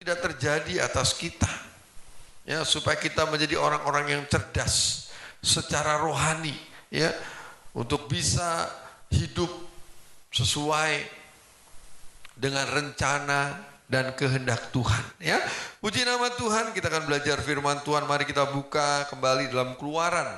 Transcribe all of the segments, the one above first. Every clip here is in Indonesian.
tidak terjadi atas kita. Ya, supaya kita menjadi orang-orang yang cerdas secara rohani, ya, untuk bisa hidup sesuai dengan rencana dan kehendak Tuhan, ya. Puji nama Tuhan, kita akan belajar firman Tuhan. Mari kita buka kembali dalam Keluaran.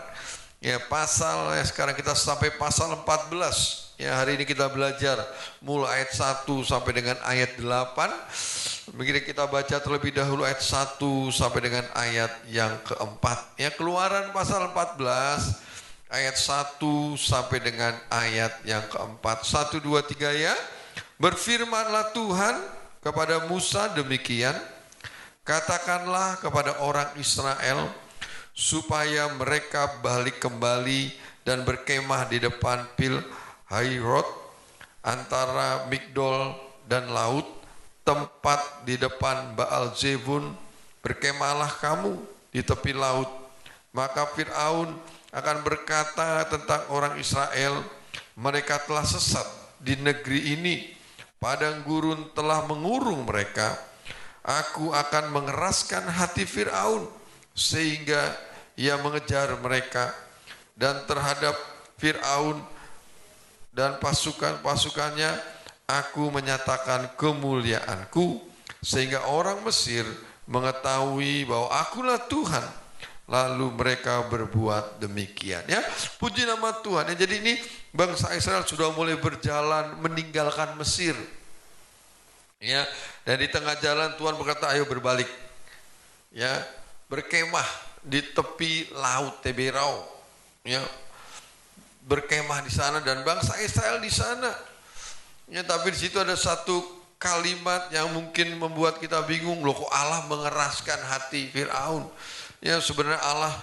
Ya, pasal, ya, sekarang kita sampai pasal 14. Ya, hari ini kita belajar mulai ayat 1 sampai dengan ayat 8. Begini, kita baca terlebih dahulu ayat 1 sampai dengan ayat yang keempat. Ya, Keluaran pasal 14 ayat 1 sampai dengan ayat yang keempat. 1, 2, 3 ya. Berfirmanlah Tuhan kepada Musa demikian, katakanlah kepada orang Israel supaya mereka balik kembali dan berkemah di depan Pil Hairot antara Migdol dan laut, tempat di depan Baal Zebun. Berkemahlah kamu di tepi laut. Maka Fir'aun akan berkata tentang orang Israel, mereka telah sesat di negeri ini, padang gurun telah mengurung mereka. Aku akan mengeraskan hati Fir'aun sehingga ia mengejar mereka, dan terhadap Fir'aun dan pasukan-pasukannya aku menyatakan kemuliaanku, sehingga orang Mesir mengetahui bahwa akulah Tuhan. Lalu mereka berbuat demikian. Ya, puji nama Tuhan. Ya, jadi ini bangsa Israel sudah mulai berjalan meninggalkan Mesir. Ya, dan di tengah jalan Tuhan berkata, ayo berbalik. Ya, berkemah di tepi laut Teberau. Ya, berkemah di sana dan bangsa Israel di sana. Ya, tapi di situ ada satu kalimat yang mungkin membuat kita bingung, loh kok Allah mengeraskan hati Fir'aun? Ya, sebenarnya Allah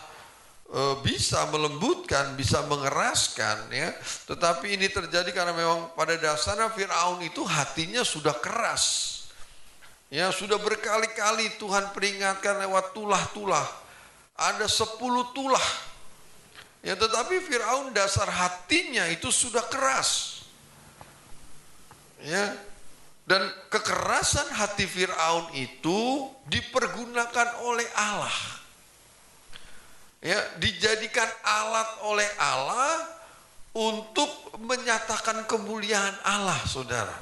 bisa melembutkan, bisa mengeraskan, ya. Tetapi ini terjadi karena memang pada dasarnya Fir'aun itu hatinya sudah keras. Ya, sudah berkali-kali Tuhan peringatkan lewat tulah-tulah. Ada 10 tulah. Ya, tetapi Fir'aun dasar hatinya itu sudah keras. Ya. Dan kekerasan hati Fir'aun itu dipergunakan oleh Allah. Ya, dijadikan alat oleh Allah untuk menyatakan kemuliaan Allah, saudara.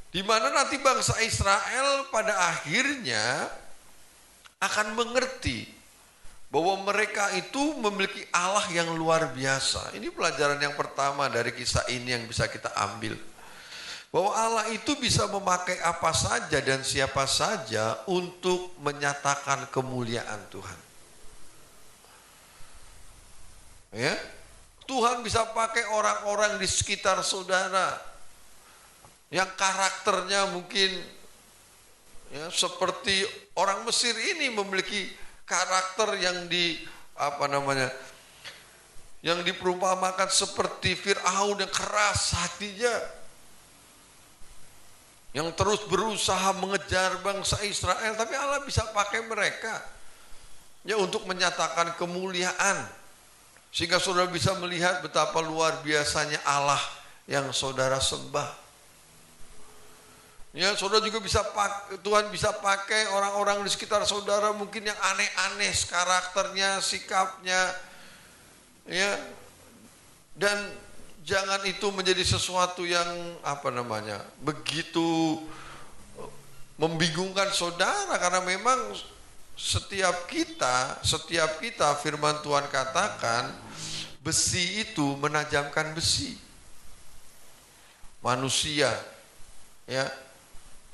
Di mana nanti bangsa Israel pada akhirnya akan mengerti bahwa mereka itu memiliki Allah yang luar biasa. Ini pelajaran yang pertama dari kisah ini yang bisa kita ambil. Bahwa Allah itu bisa memakai apa saja dan siapa saja untuk menyatakan kemuliaan Tuhan. Ya, Tuhan bisa pakai orang-orang di sekitar saudara yang karakternya mungkin ya, seperti orang Mesir ini memiliki karakter yang yang diperumpamakan seperti Fir'aun yang keras hatinya, yang terus berusaha mengejar bangsa Israel, tapi Allah bisa pakai mereka ya untuk menyatakan kemuliaan, sehingga saudara bisa melihat betapa luar biasanya Allah yang saudara sembah. Ya, saudara juga Tuhan bisa pakai orang-orang di sekitar saudara mungkin yang aneh-aneh karakternya, sikapnya, ya, dan jangan itu menjadi sesuatu yang begitu membingungkan saudara, karena memang setiap kita firman Tuhan katakan besi itu menajamkan besi. Manusia ya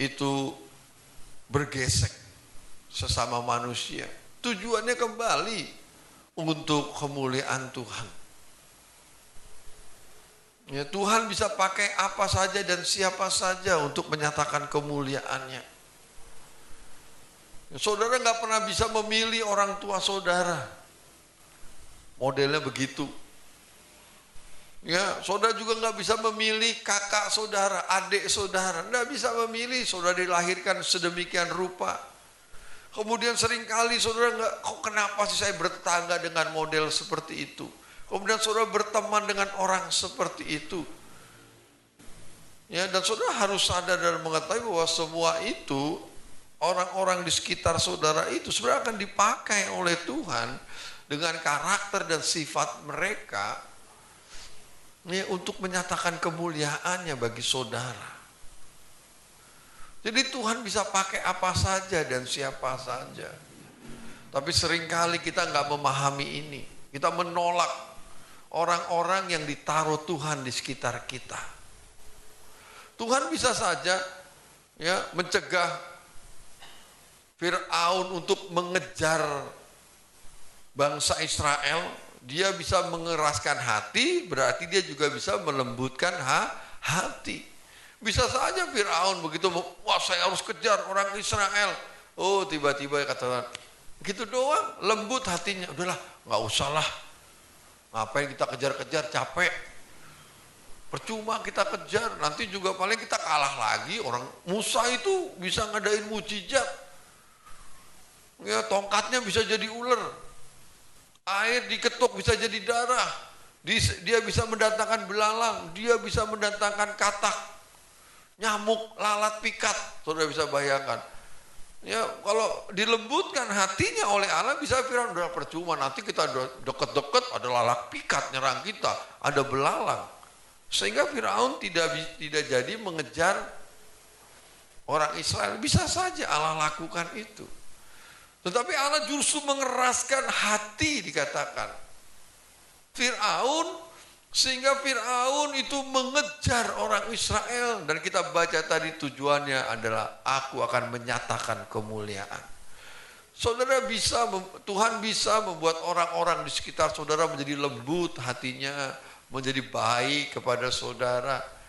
itu bergesek sesama manusia. Tujuannya kembali untuk kemuliaan Tuhan. Ya, Tuhan bisa pakai apa saja dan siapa saja untuk menyatakan kemuliaannya. Ya, saudara nggak pernah bisa memilih orang tua saudara. Modelnya begitu. Ya, saudara juga nggak bisa memilih kakak saudara, adik saudara, nggak bisa memilih. Saudara dilahirkan sedemikian rupa. Kemudian seringkali saudara kenapa sih saya bertetangga dengan model seperti itu? Kemudian saudara berteman dengan orang seperti itu. Ya, dan saudara harus sadar dan mengetahui bahwa semua itu orang-orang di sekitar saudara itu sebenarnya akan dipakai oleh Tuhan dengan karakter dan sifat mereka ya, untuk menyatakan kemuliaannya bagi saudara. Jadi Tuhan bisa pakai apa saja dan siapa saja. Tapi seringkali kita nggak memahami ini. Kita menolak orang-orang yang ditaruh Tuhan di sekitar kita. Tuhan bisa saja ya mencegah Fir'aun untuk mengejar bangsa Israel. Dia bisa mengeraskan hati, berarti dia juga bisa melembutkan hati. Bisa saja Fir'aun begitu, wah saya harus kejar orang Israel. Oh tiba-tiba kata, gitu doang, lembut hatinya. Udahlah, nggak usah lah. Ngapain kita kejar-kejar, capek. Percuma kita kejar, nanti juga paling kita kalah lagi. Orang Musa itu bisa ngadain mujizat. Ya, tongkatnya bisa jadi ular. Air diketuk bisa jadi darah. Dia bisa mendatangkan belalang, dia bisa mendatangkan katak, nyamuk, lalat, pikat. Saudara bisa bayangkan. Ya, kalau dilembutkan hatinya oleh Allah bisa Firaun udah percuma, nanti kita deket-deket ada lalat pikat nyerang kita, ada belalang. Sehingga Firaun tidak jadi mengejar orang Israel. Bisa saja Allah lakukan itu. Tetapi Allah justru mengeraskan hati dikatakan Firaun, sehingga Firaun itu mengejar orang Israel. Dan kita baca tadi tujuannya adalah aku akan menyatakan kemuliaan. Saudara Tuhan bisa membuat orang-orang di sekitar saudara menjadi lembut hatinya, menjadi baik kepada saudara.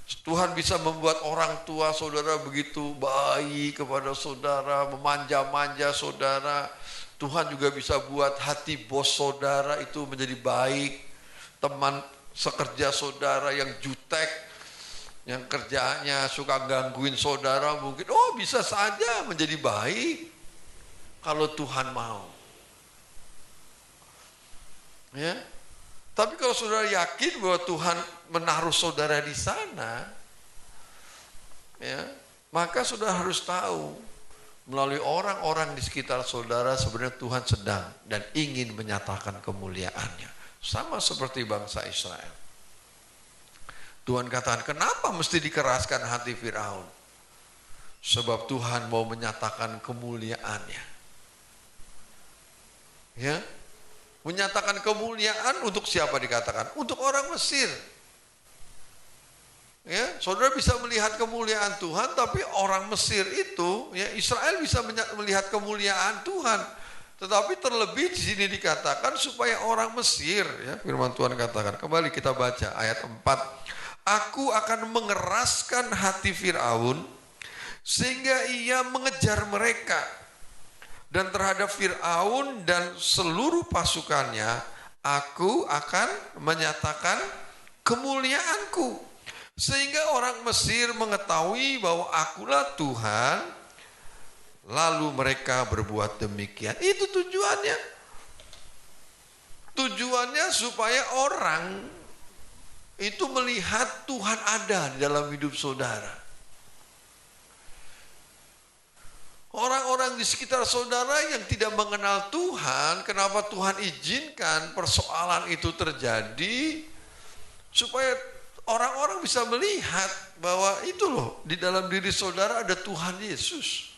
Tuhan bisa membuat orang tua saudara begitu baik kepada saudara, memanja-manja saudara. Tuhan juga bisa buat hati bos saudara itu menjadi baik. Teman sekerja saudara yang jutek, yang kerjaannya suka gangguin saudara mungkin, bisa saja menjadi baik kalau Tuhan mau. Ya. Tapi kalau saudara yakin bahwa Tuhan menaruh saudara di sana, ya, maka saudara harus tahu melalui orang-orang di sekitar saudara sebenarnya Tuhan sedang dan ingin menyatakan kemuliaannya. Sama seperti bangsa Israel. Tuhan katakan, kenapa mesti dikeraskan hati Firaun? Sebab Tuhan mau menyatakan kemuliaannya. Ya. Menyatakan kemuliaan untuk siapa dikatakan? Untuk orang Mesir. Ya, saudara bisa melihat kemuliaan Tuhan, tapi orang Mesir itu, ya Israel bisa melihat kemuliaan Tuhan. Tetapi terlebih di sini dikatakan supaya orang Mesir, ya firman Tuhan katakan. Kembali kita baca ayat 4. Aku akan mengeraskan hati Firaun sehingga ia mengejar mereka. Dan terhadap Firaun dan seluruh pasukannya, aku akan menyatakan kemuliaanku. Sehingga orang Mesir mengetahui bahwa akulah Tuhan, lalu mereka berbuat demikian. Itu tujuannya. Tujuannya supaya orang itu melihat Tuhan ada di dalam hidup saudara. Orang-orang di sekitar saudara yang tidak mengenal Tuhan, kenapa Tuhan izinkan persoalan itu terjadi? Supaya orang-orang bisa melihat bahwa itu loh, di dalam diri saudara ada Tuhan Yesus.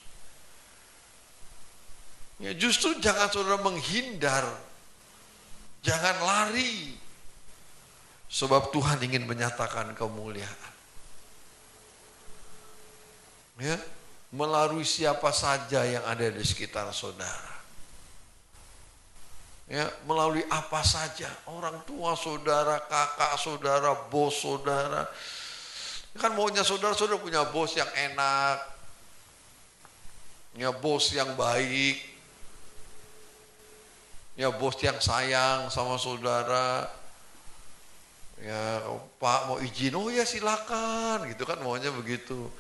Ya, justru jangan saudara menghindar, jangan lari, sebab Tuhan ingin menyatakan kemuliaan. Ya. Melalui siapa saja yang ada di sekitar saudara. Ya, melalui apa saja, orang tua saudara, kakak saudara, bos saudara. Kan maunya saudara-saudara punya bos yang enak, ya bos yang baik, ya bos yang sayang sama saudara. Ya Pak mau izin, oh ya silakan, gitu kan maunya begitu.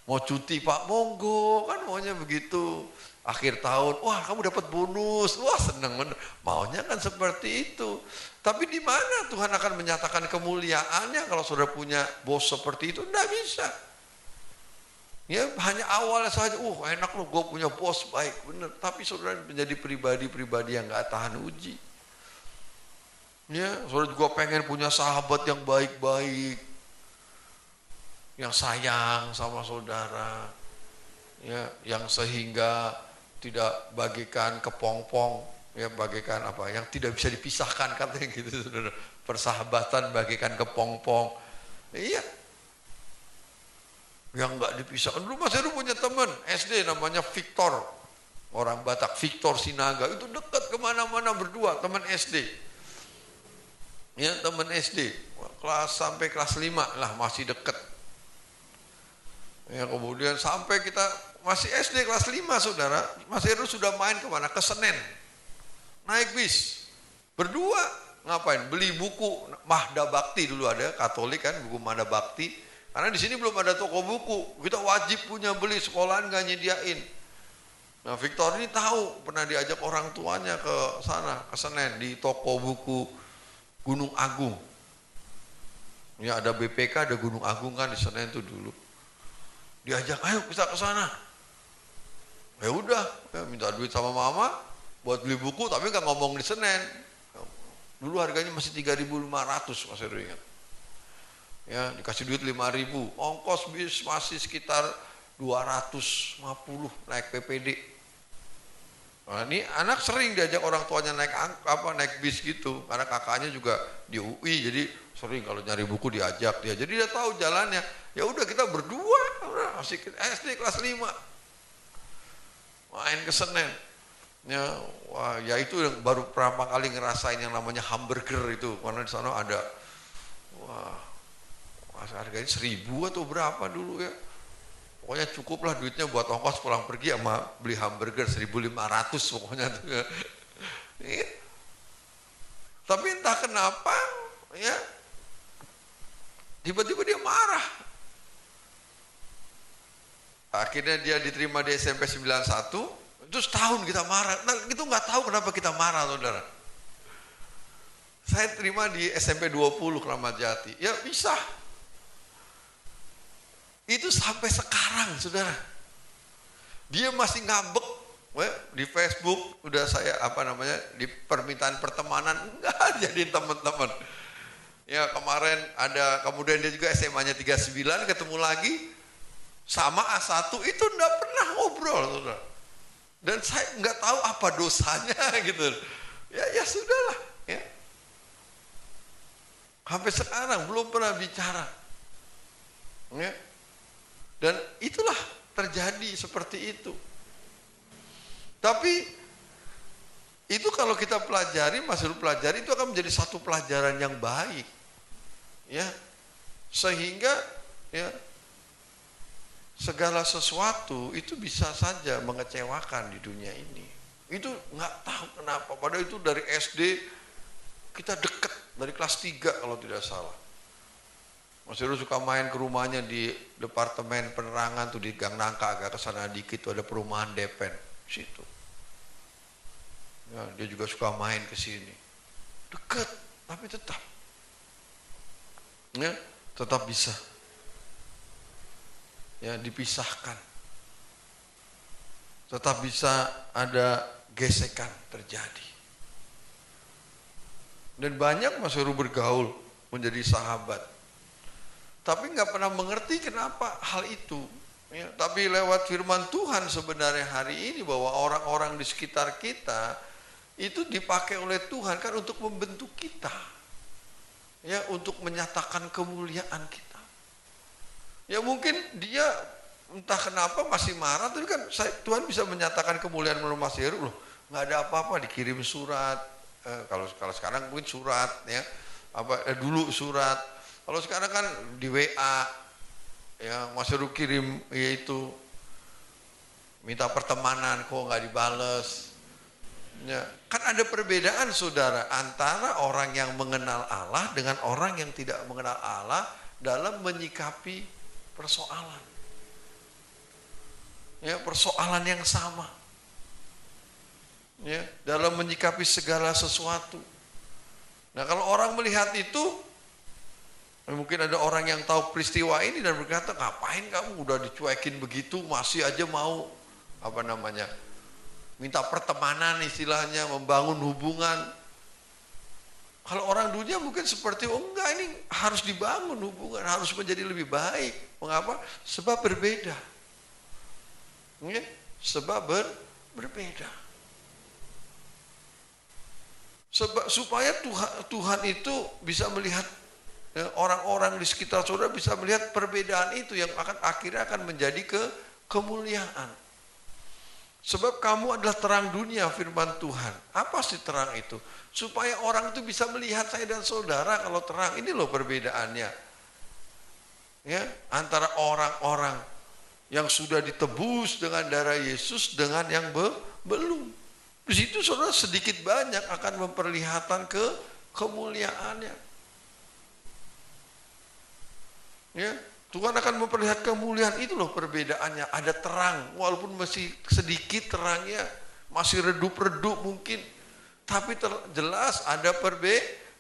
Mau cuti Pak, monggo, kan maunya begitu. Akhir tahun, wah kamu dapat bonus, wah seneng bener. Maunya kan seperti itu. Tapi di mana Tuhan akan menyatakan kemuliaannya kalau saudara punya bos seperti itu? Tidak bisa. Ya hanya awalnya saja, enak loh gue punya bos baik, bener. Tapi saudara menjadi pribadi-pribadi yang gak tahan uji. Ya, saudara juga pengen punya sahabat yang baik-baik, yang sayang sama saudara, ya, yang sehingga tidak bagikan kepompong, ya bagikan apa, yang tidak bisa dipisahkan katanya gitu, saudara. Persahabatan bagikan kepompong, iya, yang nggak dipisahkan. Dulu Mas Heru punya teman SD namanya Victor, orang Batak, Victor Sinaga, itu dekat kemana-mana berdua, teman SD, ya teman SD, sampai kelas 5 lah masih dekat. Ya kemudian sampai kita masih SD kelas 5 saudara, Mas Heru sudah main kemana? Ke Senen, naik bis, berdua, ngapain? Beli buku Mahda Bakti, dulu ada Katolik kan, buku Mahda Bakti, karena di sini belum ada toko buku, kita wajib punya beli, sekolahan gak nyediain. Nah Victor ini tahu, pernah diajak orang tuanya ke sana, ke Senen, di toko buku Gunung Agung. Ya ada BPK, ada Gunung Agung kan di Senen itu dulu. Diajak, ayo kita ke sana. Ya udah, ya, minta duit sama mama buat beli buku, tapi nggak ngomong di Senen. Dulu harganya masih 3.500, Mas Heru ingat. Ya, dikasih duit 5.000, ongkos bis masih sekitar 250 naik PPD. Nah, ini anak sering diajak orang tuanya naik bis gitu, karena kakaknya juga di UI, jadi sering kalau nyari buku diajak dia. Jadi dia tahu jalannya. Ya udah kita berdua, masih SD kelas 5, main ke Senen. Ya, wah, ya itu yang baru pertama kali ngerasain yang namanya hamburger itu, karena di sana ada, wah, harganya 1.000 atau berapa dulu ya. Pokoknya cukuplah duitnya buat ongkos pulang pergi sama beli hamburger 1.500 pokoknya tuh ya. Ya. Tapi entah kenapa ya tiba-tiba dia marah. Akhirnya dia diterima di SMP 91, itu setahun kita marah. Nah itu nggak tahu kenapa kita marah saudara. Saya terima di SMP 20 Kramat Jati, ya bisa. Itu sampai sekarang saudara. Dia masih ngambek, di Facebook udah saya di permintaan pertemanan enggak jadi teman-teman. Ya kemarin ada, kemudian dia juga SMA-nya 39 ketemu lagi sama A1 itu enggak pernah ngobrol saudara. Dan saya enggak tahu apa dosanya gitu. Ya sudahlah ya. Sampai sekarang belum pernah bicara. Ya. Dan itulah terjadi seperti itu. Tapi itu kalau kita pelajari, Mas Heru pelajari, itu akan menjadi satu pelajaran yang baik. Ya. Sehingga ya segala sesuatu itu bisa saja mengecewakan di dunia ini. Itu nggak tahu kenapa, padahal itu dari SD kita deket, dari kelas 3 kalau tidak salah. Mas Heru suka main ke rumahnya di Departemen Penerangan tuh di Gang Nangka, agak kesana dikit tuh ada perumahan Depen situ. Ya, dia juga suka main ke sini. Deket, tapi tetap bisa ya dipisahkan, tetap bisa ada gesekan terjadi. Dan banyak Mas Heru bergaul menjadi sahabat, tapi nggak pernah mengerti kenapa hal itu. Ya, tapi lewat firman Tuhan sebenarnya hari ini bahwa orang-orang di sekitar kita itu dipakai oleh Tuhan kan untuk membentuk kita, ya untuk menyatakan kemuliaan kita. Ya mungkin dia entah kenapa masih marah, tapi kan Tuhan bisa menyatakan kemuliaan melalui Mas Heru loh. Nggak ada apa-apa, dikirim surat. Kalau sekarang mungkin surat ya, dulu surat. Kalau sekarang kan di WA, ya Mas Heru kirim yaitu minta pertemanan, kok nggak dibales. Ya, kan ada perbedaan saudara antara orang yang mengenal Allah dengan orang yang tidak mengenal Allah dalam menyikapi persoalan. ya, persoalan yang sama, ya, dalam menyikapi segala sesuatu. Nah, kalau orang melihat itu, mungkin ada orang yang tahu peristiwa ini dan berkata, ngapain kamu udah dicuekin begitu, masih aja mau minta pertemanan, istilahnya membangun hubungan. Kalau orang dunia mungkin seperti, oh enggak, ini harus dibangun hubungan, harus menjadi lebih baik. Mengapa? Sebab berbeda. Sebab berbeda. Supaya Tuhan itu bisa melihat, orang-orang di sekitar saudara bisa melihat perbedaan itu yang akhirnya akan menjadi kemuliaan. Sebab kamu adalah terang dunia, firman Tuhan. Apa sih terang itu? Supaya orang itu bisa melihat saya dan saudara kalau terang. Ini loh perbedaannya, ya, antara orang-orang yang sudah ditebus dengan darah Yesus dengan yang belum. Di situ saudara sedikit banyak akan memperlihatkan kemuliaannya. Ya, Tuhan akan memperlihatkan kemuliaan, itu loh perbedaannya. Ada terang, walaupun masih sedikit terangnya, masih redup-redup mungkin, tapi jelas ada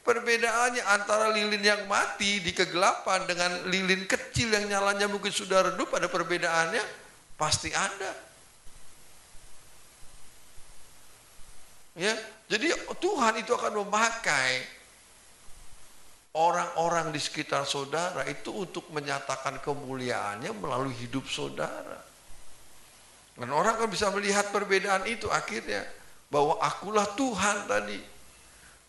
perbedaannya antara lilin yang mati di kegelapan dengan lilin kecil yang nyalanya mungkin sudah redup. Ada perbedaannya, pasti ada. Ya, jadi Tuhan itu akan memakai orang-orang di sekitar saudara itu untuk menyatakan kemuliaannya melalui hidup saudara. Dan orang kan bisa melihat perbedaan itu akhirnya, bahwa akulah Tuhan tadi,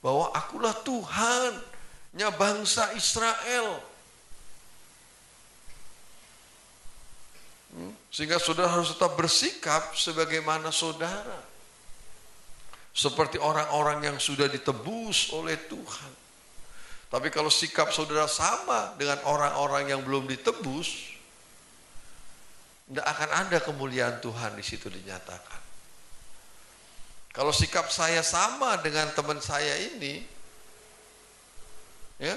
bahwa akulah Tuhannya bangsa Israel. Sehingga saudara harus tetap bersikap sebagaimana saudara, seperti orang-orang yang sudah ditebus oleh Tuhan. Tapi kalau sikap saudara sama dengan orang-orang yang belum ditebus, tidak akan ada kemuliaan Tuhan di situ dinyatakan. Kalau sikap saya sama dengan teman saya ini, ya,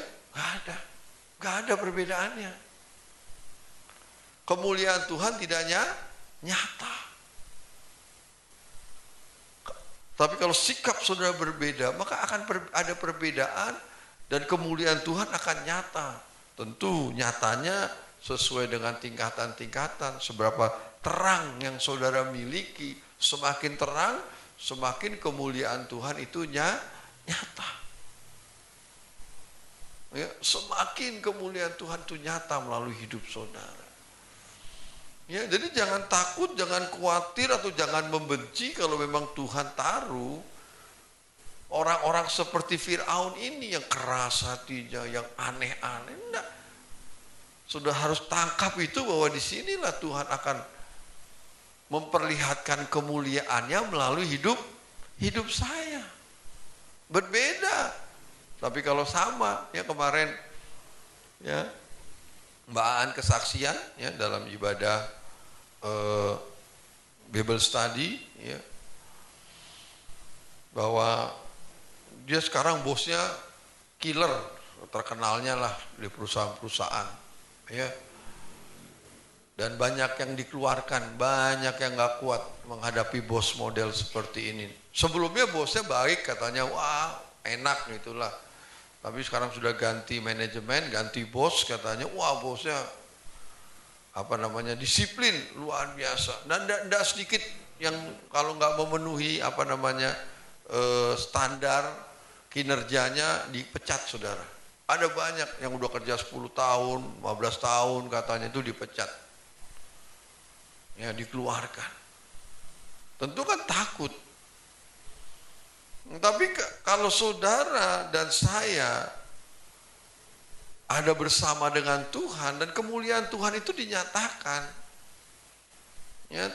nggak ada perbedaannya. Kemuliaan Tuhan tidak nyata. Tapi kalau sikap saudara berbeda, maka akan ada perbedaan dan kemuliaan Tuhan akan nyata. Tentu nyatanya sesuai dengan tingkatan-tingkatan. Seberapa terang yang saudara miliki, semakin terang, semakin kemuliaan Tuhan itu nyata. Ya, semakin kemuliaan Tuhan itu nyata melalui hidup saudara. Ya, jadi jangan takut, jangan khawatir atau jangan membenci kalau memang Tuhan taruh orang-orang seperti Firaun ini yang keras hatinya, yang aneh-aneh. Enggak. Sudah harus tangkap itu, bahwa disinilah Tuhan akan memperlihatkan kemuliaannya melalui hidup saya. Berbeda. Tapi kalau sama, ya kemarin ya Mbak Aan kesaksian ya dalam ibadah Bible study, ya, bahwa dia sekarang bosnya killer terkenalnya lah di perusahaan-perusahaan, ya, dan banyak yang dikeluarkan, banyak yang nggak kuat menghadapi bos model seperti ini. Sebelumnya bosnya baik, katanya wah enak gitulah, tapi sekarang sudah ganti manajemen, ganti bos, katanya wah bosnya disiplin luar biasa, dan tidak sedikit yang kalau nggak memenuhi standar kinerjanya dipecat, saudara. Ada banyak yang udah kerja 10 tahun, 15 tahun katanya itu dipecat, ya, dikeluarkan. Tentu kan takut. Tapi kalau saudara dan saya ada bersama dengan Tuhan dan kemuliaan Tuhan itu dinyatakan, ya,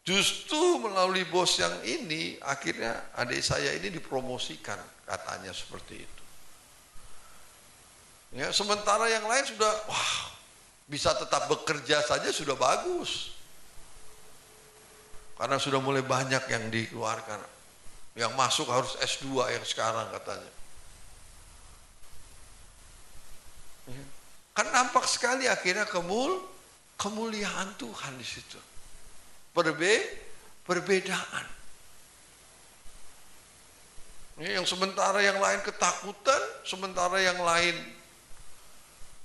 justru melalui bos yang ini akhirnya adik saya ini dipromosikan, katanya seperti itu. Ya, sementara yang lain sudah bisa tetap bekerja saja sudah bagus, karena sudah mulai banyak yang dikeluarkan, yang masuk harus S2 yang sekarang katanya. Kan nampak sekali akhirnya kemuliaan Tuhan di situ. perbedaan. Yang sementara yang lain ketakutan, sementara yang lain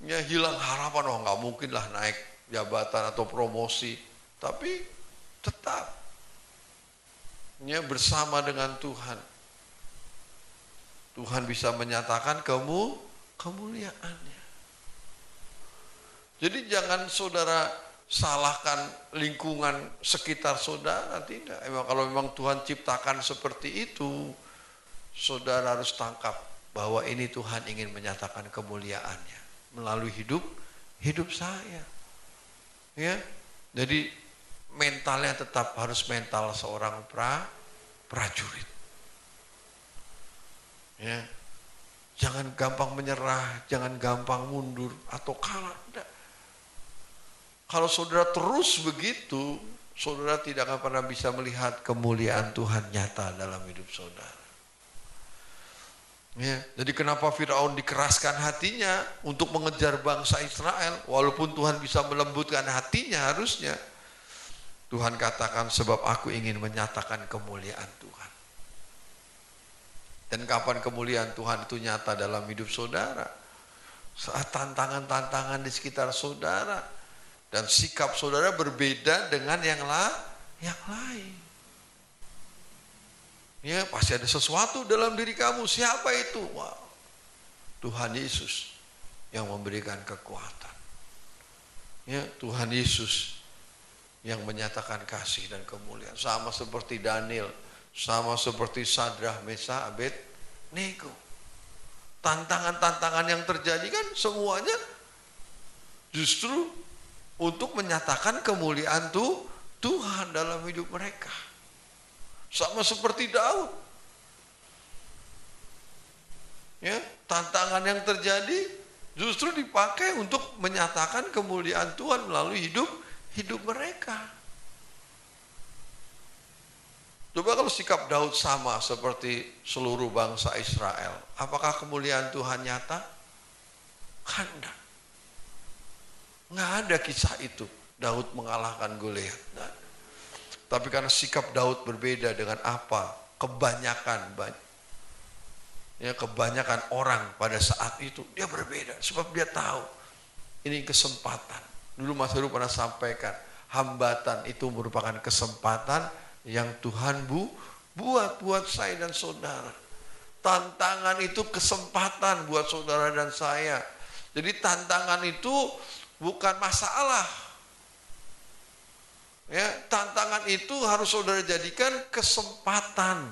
hilang harapan, oh nggak mungkin lah naik jabatan atau promosi, tapi tetap bersama dengan Tuhan. Tuhan bisa menyatakan kemuliaannya. Jadi jangan saudara salahkan lingkungan sekitar saudara, tidak. Kalau memang Tuhan ciptakan seperti itu, saudara harus tangkap bahwa ini Tuhan ingin menyatakan kemuliaannya melalui hidup saya. Ya. Jadi mentalnya tetap harus mental seorang prajurit. Ya. Jangan gampang menyerah, jangan gampang mundur atau kalah. Enggak. Kalau saudara terus begitu, saudara tidak akan pernah bisa melihat kemuliaan Tuhan nyata dalam hidup saudara. Ya, jadi kenapa Firaun dikeraskan hatinya untuk mengejar bangsa Israel, walaupun Tuhan bisa melembutkan hatinya harusnya. Tuhan katakan sebab aku ingin menyatakan kemuliaan Tuhan. Dan kapan kemuliaan Tuhan itu nyata dalam hidup saudara? Saat tantangan-tantangan di sekitar saudara dan sikap saudara berbeda dengan yang lain. Ya, pasti ada sesuatu dalam diri kamu. Siapa itu? Wow. Tuhan Yesus yang memberikan kekuatan. Ya, Tuhan Yesus yang menyatakan kasih dan kemuliaan. Sama seperti Daniel, sama seperti Sadrah, Mesah, Abednego. Tantangan-tantangan yang terjadi kan semuanya justru untuk menyatakan kemuliaan Tuhan dalam hidup mereka. Sama seperti Daud. Ya, tantangan yang terjadi justru dipakai untuk menyatakan kemuliaan Tuhan melalui hidup mereka. Coba kalau sikap Daud sama seperti seluruh bangsa Israel, apakah kemuliaan Tuhan nyata? Kan enggak. Nggak ada kisah itu, Daud mengalahkan Goliat. Tapi karena sikap Daud berbeda dengan apa? Kebanyakan orang pada saat itu dia berbeda. Sebab dia tahu ini kesempatan. Dulu Mas Heru pernah sampaikan, hambatan itu merupakan kesempatan yang Tuhan buat saya dan saudara. Tantangan itu kesempatan buat saudara dan saya. Jadi tantangan itu bukan masalah. Ya, tantangan itu harus saudara jadikan kesempatan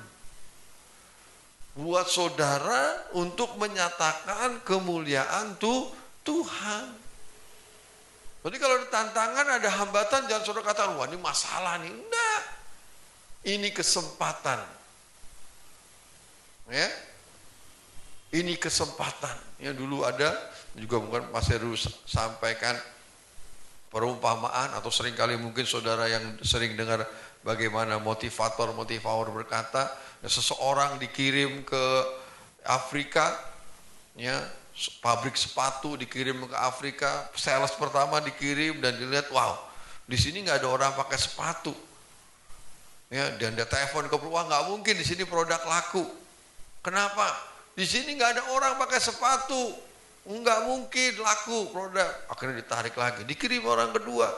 buat saudara untuk menyatakan kemuliaan Tuhan. Jadi kalau ada tantangan, ada hambatan, jangan saudara kata, wah ini masalah nih. Enggak. Ini kesempatan. Ya. Ini kesempatan. Ya dulu ada, juga mungkin Mas Heru sampaikan, perumpamaan atau seringkali mungkin saudara yang sering dengar bagaimana motivator berkata, seseorang dikirim ke Afrika, ya pabrik sepatu dikirim ke Afrika, sales pertama dikirim dan dilihat, wow, di sini nggak ada orang pakai sepatu, ya dan dia telepon ke perusahaan, nggak mungkin di sini produk laku. Kenapa? Di sini nggak ada orang pakai sepatu. Enggak mungkin laku produk. Akhirnya ditarik lagi, dikirim orang kedua,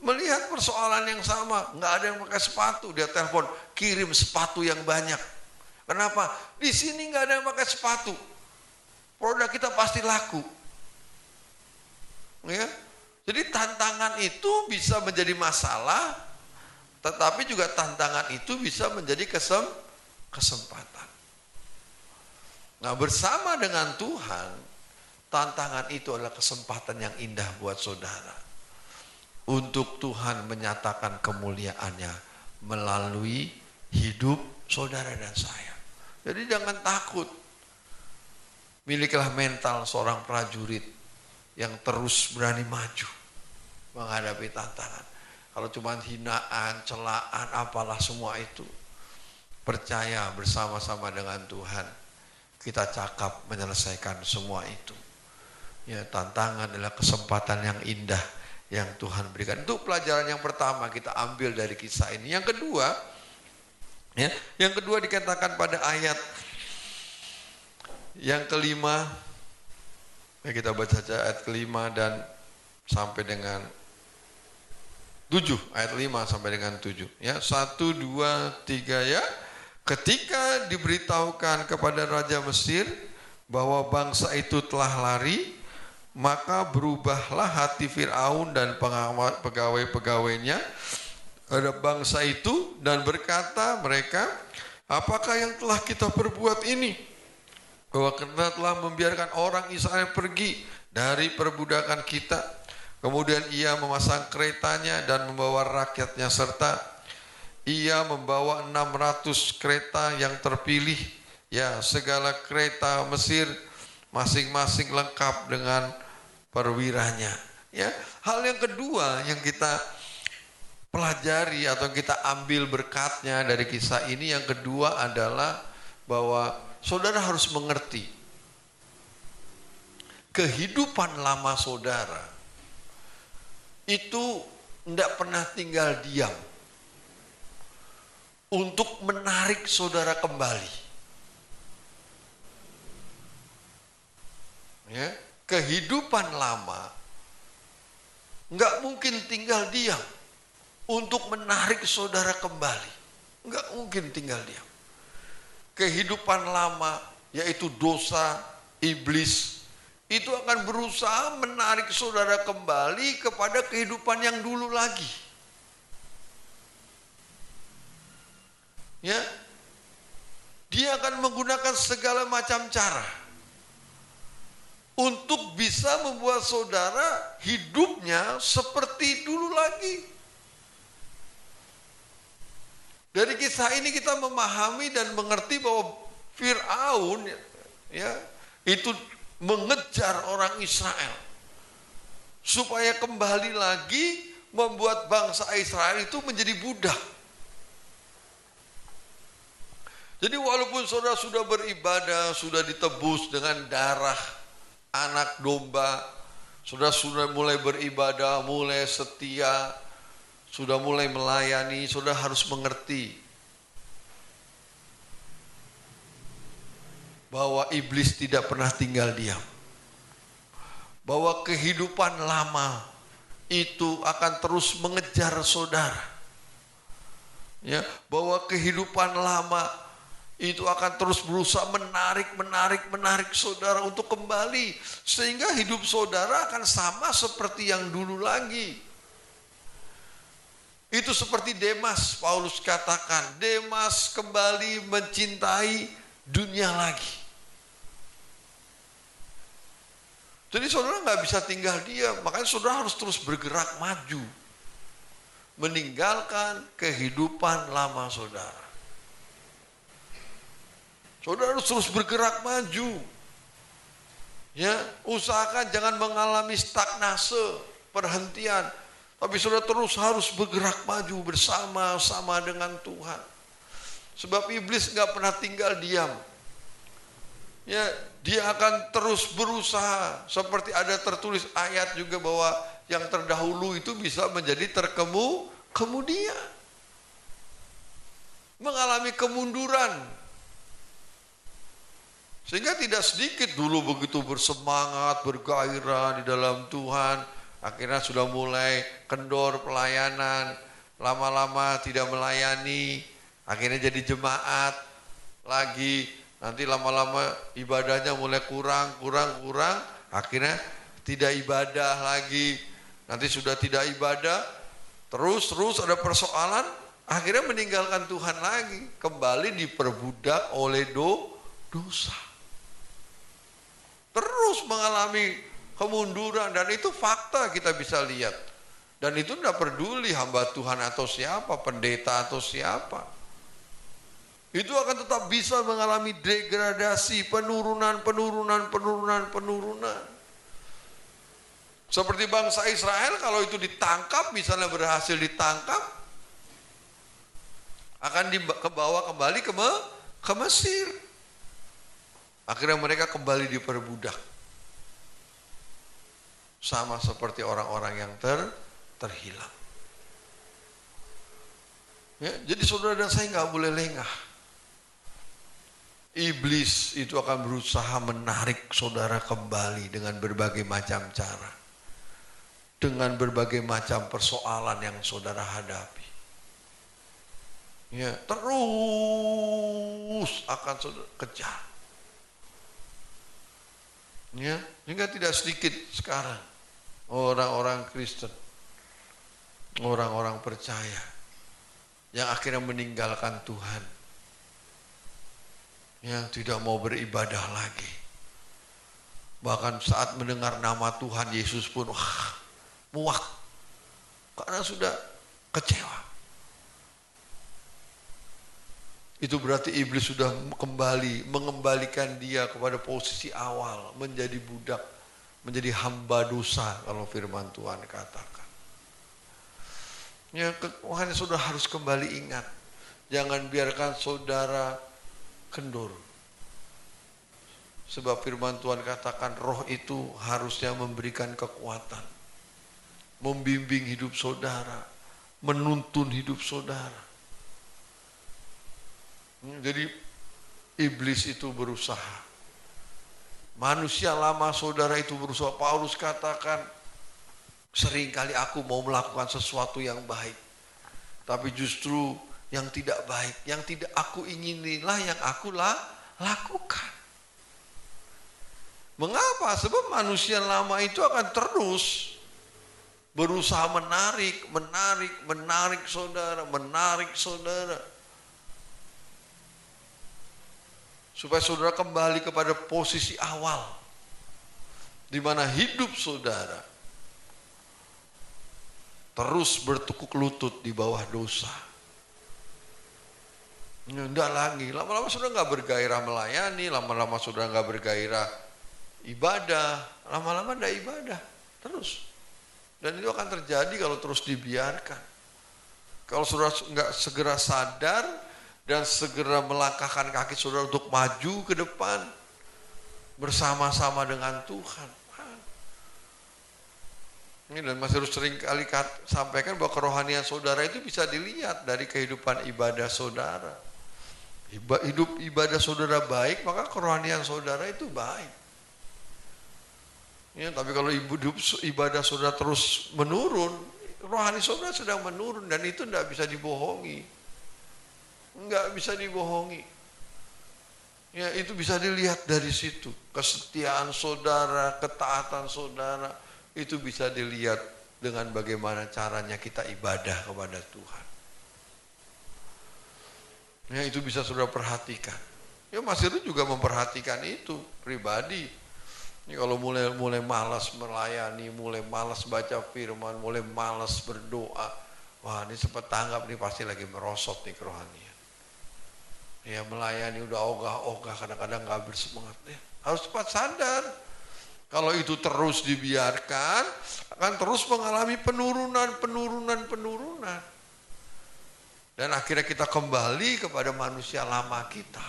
melihat persoalan yang sama, enggak ada yang pakai sepatu. Dia telepon, kirim sepatu yang banyak. Kenapa? Di sini enggak ada yang pakai sepatu, produk kita pasti laku. Ya, jadi tantangan itu bisa menjadi masalah, tetapi juga tantangan itu bisa menjadi kesempatan. Nah, bersama dengan Tuhan, tantangan itu adalah kesempatan yang indah buat saudara. Untuk Tuhan menyatakan kemuliaannya melalui hidup saudara dan saya. Jadi jangan takut. Milikilah mental seorang prajurit yang terus berani maju menghadapi tantangan. Kalau cuma hinaan, celaan, apalah semua itu, percaya bersama-sama dengan Tuhan, kita cakap menyelesaikan semua itu. Ya, tantangan adalah kesempatan yang indah yang Tuhan berikan. Itu pelajaran yang pertama kita ambil dari kisah ini. Yang kedua, ya, yang kedua dikatakan pada ayat yang kelima, ya kita baca saja ayat kelima dan sampai dengan 7, ayat 5 sampai dengan 7. Ya, 1, 2, 3 ya. Ketika diberitahukan kepada Raja Mesir bahwa bangsa itu telah lari, maka berubahlah hati Fir'aun dan pegawai-pegawainya terhadap bangsa itu dan berkata mereka, apakah yang telah kita perbuat ini? Bahwa kita telah membiarkan orang Israel pergi dari perbudakan kita. Kemudian ia memasang keretanya dan membawa rakyatnya serta ia membawa 600 kereta yang terpilih. Ya, segala kereta Mesir masing-masing lengkap dengan perwiranya. Ya, hal yang kedua yang kita pelajari atau kita ambil berkatnya dari kisah ini, yang kedua adalah bahwa saudara harus mengerti kehidupan lama saudara itu tidak pernah tinggal diam untuk menarik saudara kembali. Ya, kehidupan lama nggak mungkin tinggal diam untuk menarik saudara kembali. Nggak mungkin tinggal diam. Kehidupan lama yaitu dosa, iblis, itu akan berusaha menarik saudara kembali kepada kehidupan yang dulu lagi. Ya, dia akan menggunakan segala macam cara untuk bisa membuat saudara hidupnya seperti dulu lagi. Dari kisah ini kita memahami dan mengerti bahwa Fir'aun ya itu mengejar orang Israel supaya kembali lagi membuat bangsa Israel itu menjadi budak. Jadi walaupun saudara sudah beribadah, sudah ditebus dengan darah anak domba, sudah mulai beribadah, mulai setia, sudah mulai melayani, saudara harus mengerti bahwa iblis tidak pernah tinggal diam. Bahwa kehidupan lama itu akan terus mengejar saudara. Ya, bahwa kehidupan lama itu akan terus berusaha menarik saudara untuk kembali. Sehingga hidup saudara akan sama seperti yang dulu lagi. Itu seperti Demas, Paulus katakan, Demas kembali mencintai dunia lagi. Jadi saudara nggak bisa tinggal diam, makanya saudara harus terus bergerak maju, meninggalkan kehidupan lama saudara. Saudara harus terus bergerak maju, ya, usahakan jangan mengalami stagnase, perhentian, tapi saudara terus harus bergerak maju bersama-sama dengan Tuhan. Sebab iblis nggak pernah tinggal diam. Ya, dia akan terus berusaha, seperti ada tertulis ayat juga bahwa yang terdahulu itu bisa menjadi kemudian mengalami kemunduran. Sehingga tidak sedikit dulu begitu bersemangat, bergairah di dalam Tuhan, akhirnya sudah mulai kendor pelayanan, lama-lama tidak melayani, akhirnya jadi jemaat lagi. Nanti lama-lama ibadahnya mulai kurang, akhirnya tidak ibadah lagi. Nanti sudah tidak ibadah, terus ada persoalan, akhirnya meninggalkan Tuhan lagi, kembali diperbudak oleh dosa. Terus mengalami kemunduran, dan itu fakta kita bisa lihat. Dan itu tidak peduli hamba Tuhan atau siapa, pendeta atau siapa. Itu akan tetap bisa mengalami degradasi, penurunan. Seperti bangsa Israel, kalau itu ditangkap, misalnya berhasil ditangkap, akan dibawa kembali ke Mesir. Akhirnya mereka kembali diperbudak. sama seperti orang-orang yang terhilang. Ya, jadi saudara dan saya nggak boleh lengah. Iblis itu akan berusaha menarik saudara kembali dengan berbagai macam cara, dengan berbagai macam persoalan yang saudara hadapi. Ya, terus akan saudara kejar. Ya, hingga tidak sedikit sekarang orang-orang Kristen, orang-orang percaya yang akhirnya meninggalkan Tuhan, yang tidak mau beribadah lagi. Bahkan saat mendengar nama Tuhan Yesus pun muak karena sudah kecewa. Itu berarti iblis sudah mengembalikan dia kepada posisi awal, menjadi budak, menjadi hamba dosa kalau firman Tuhan katakan. Ya, makanya saudara harus kembali ingat. Jangan biarkan saudara kendur. Sebab firman Tuhan katakan roh itu harusnya memberikan kekuatan, membimbing hidup saudara, menuntun hidup saudara. Jadi iblis itu berusaha. Manusia lama saudara itu berusaha. Paulus katakan, seringkali aku mau melakukan sesuatu yang baik, tapi justru yang tidak baik, yang tidak aku inginilah yang aku lakukan. Mengapa? Sebab manusia lama itu akan terus berusaha menarik saudara. Supaya saudara kembali kepada posisi awal, di mana hidup saudara terus bertekuk lutut di bawah dosa. Tidak lagi, lama-lama saudara nggak bergairah melayani, lama-lama saudara nggak bergairah ibadah, lama-lama tidak ibadah terus. Dan itu akan terjadi kalau terus dibiarkan. Kalau saudara nggak segera sadar dan segera melangkahkan kaki saudara untuk maju ke depan bersama-sama dengan Tuhan. Ini dan masih harus sering kali sampaikan bahwa kerohanian saudara itu bisa dilihat dari kehidupan ibadah saudara. Hidup ibadah saudara baik, maka kerohanian saudara itu baik. Ya, tapi kalau hidup ibadah saudara terus menurun, rohani saudara sedang menurun, dan itu tidak bisa dibohongi. Enggak bisa dibohongi. Ya, itu bisa dilihat dari situ. Kesetiaan saudara, ketaatan saudara, itu bisa dilihat dengan bagaimana caranya kita ibadah kepada Tuhan. Ya, itu bisa saudara perhatikan. Ya, Mas Heru juga memperhatikan itu pribadi. Ini kalau mulai malas melayani, mulai malas baca firman, mulai malas berdoa, wah ini sempat tanggap nih pasti lagi merosot nih kerohanian. Ya, melayani udah ogah-ogah, kadang-kadang gak bersemangat. Ya, harus cepat sadar. Kalau itu terus dibiarkan, akan terus mengalami penurunan. Dan akhirnya kita kembali kepada manusia lama kita.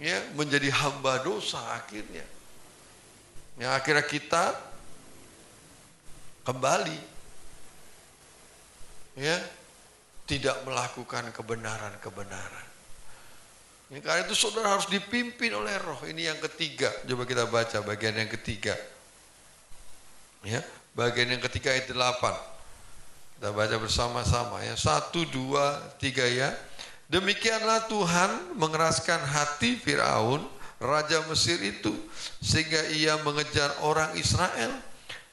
Ya, menjadi hamba dosa akhirnya. Ya, akhirnya kita kembali. Ya, tidak melakukan kebenaran. Ini karena itu saudara harus dipimpin oleh roh. Ini yang ketiga. Coba kita baca bagian yang ketiga. Ya, bagian yang ketiga ayat 8. Kita baca bersama-sama ya. 1, 2, 3 ya. Demikianlah Tuhan mengeraskan hati Firaun, raja Mesir itu, sehingga ia mengejar orang Israel.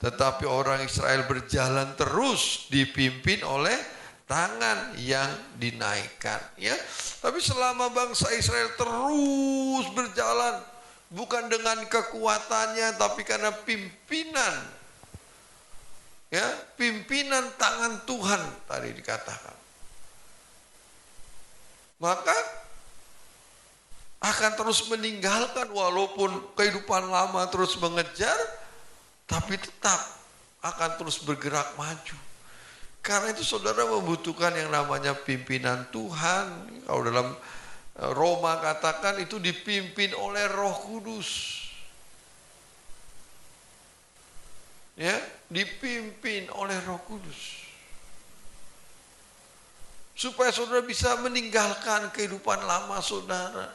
Tetapi orang Israel berjalan terus dipimpin oleh tangan yang dinaikkan, ya. Tapi selama bangsa Israel terus berjalan, bukan dengan kekuatannya, tapi karena pimpinan, ya, pimpinan tangan Tuhan tadi dikatakan, maka akan terus meninggalkan, walaupun kehidupan lama terus mengejar, tapi tetap akan terus bergerak maju. Karena itu saudara membutuhkan yang namanya pimpinan Tuhan. Kalau dalam Roma katakan itu dipimpin oleh Roh Kudus. ya, dipimpin oleh Roh Kudus. Supaya saudara bisa meninggalkan kehidupan lama saudara.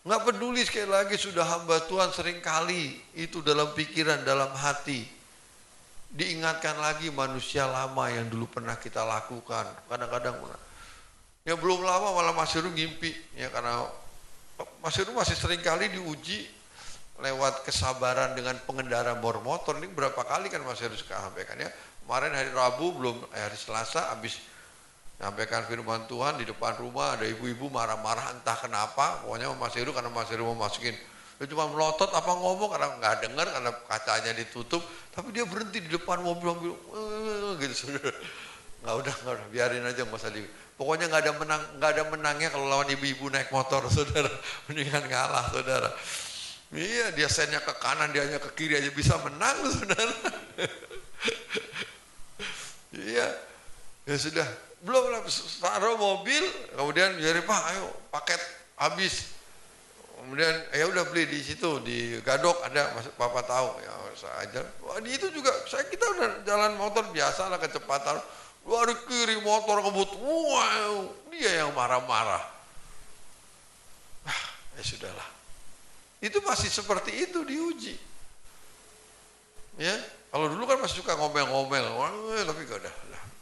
Nggak peduli sekali lagi sudah hamba Tuhan seringkali itu dalam pikiran, dalam hati. Diingatkan lagi manusia lama yang dulu pernah kita lakukan. Kadang-kadang ya belum lama malah Mas Heru ngimpi. Ya karena Mas Heru masih seringkali diuji lewat kesabaran dengan pengendara motor. Ini berapa kali kan Mas Heru sampaikan ya. Kemarin hari Rabu hari Selasa habis nyampaikan firman Tuhan di depan rumah ada ibu-ibu marah-marah entah kenapa. Pokoknya Mas Heru karena Mas Heru mau masukin, dia cuma melotot apa ngomong karena nggak dengar karena kacanya ditutup. Tapi dia berhenti di depan mobil gitu saudara. Nggak udah biarin aja nggak usah pokoknya nggak ada menangnya kalau lawan ibu-ibu naik motor saudara. Mendingan ngalah saudara. Iya dia sennya ke kanan dia hanya ke kiri aja bisa menang saudara. Iya, ya sudah. Belum lah, taruh mobil, kemudian jadi Pak, ayo paket habis. Kemudian ya udah beli di situ di Gadok ada, Bapak tahu ya saya ajar. Wah, di itu juga kita udah jalan motor biasa lah kecepatan. Dari kiri motor kebut, wow, dia yang marah-marah. Ya sudahlah. Itu masih seperti itu diuji. Ya, kalau dulu kan masih suka ngomel-ngomel, tapi gak udah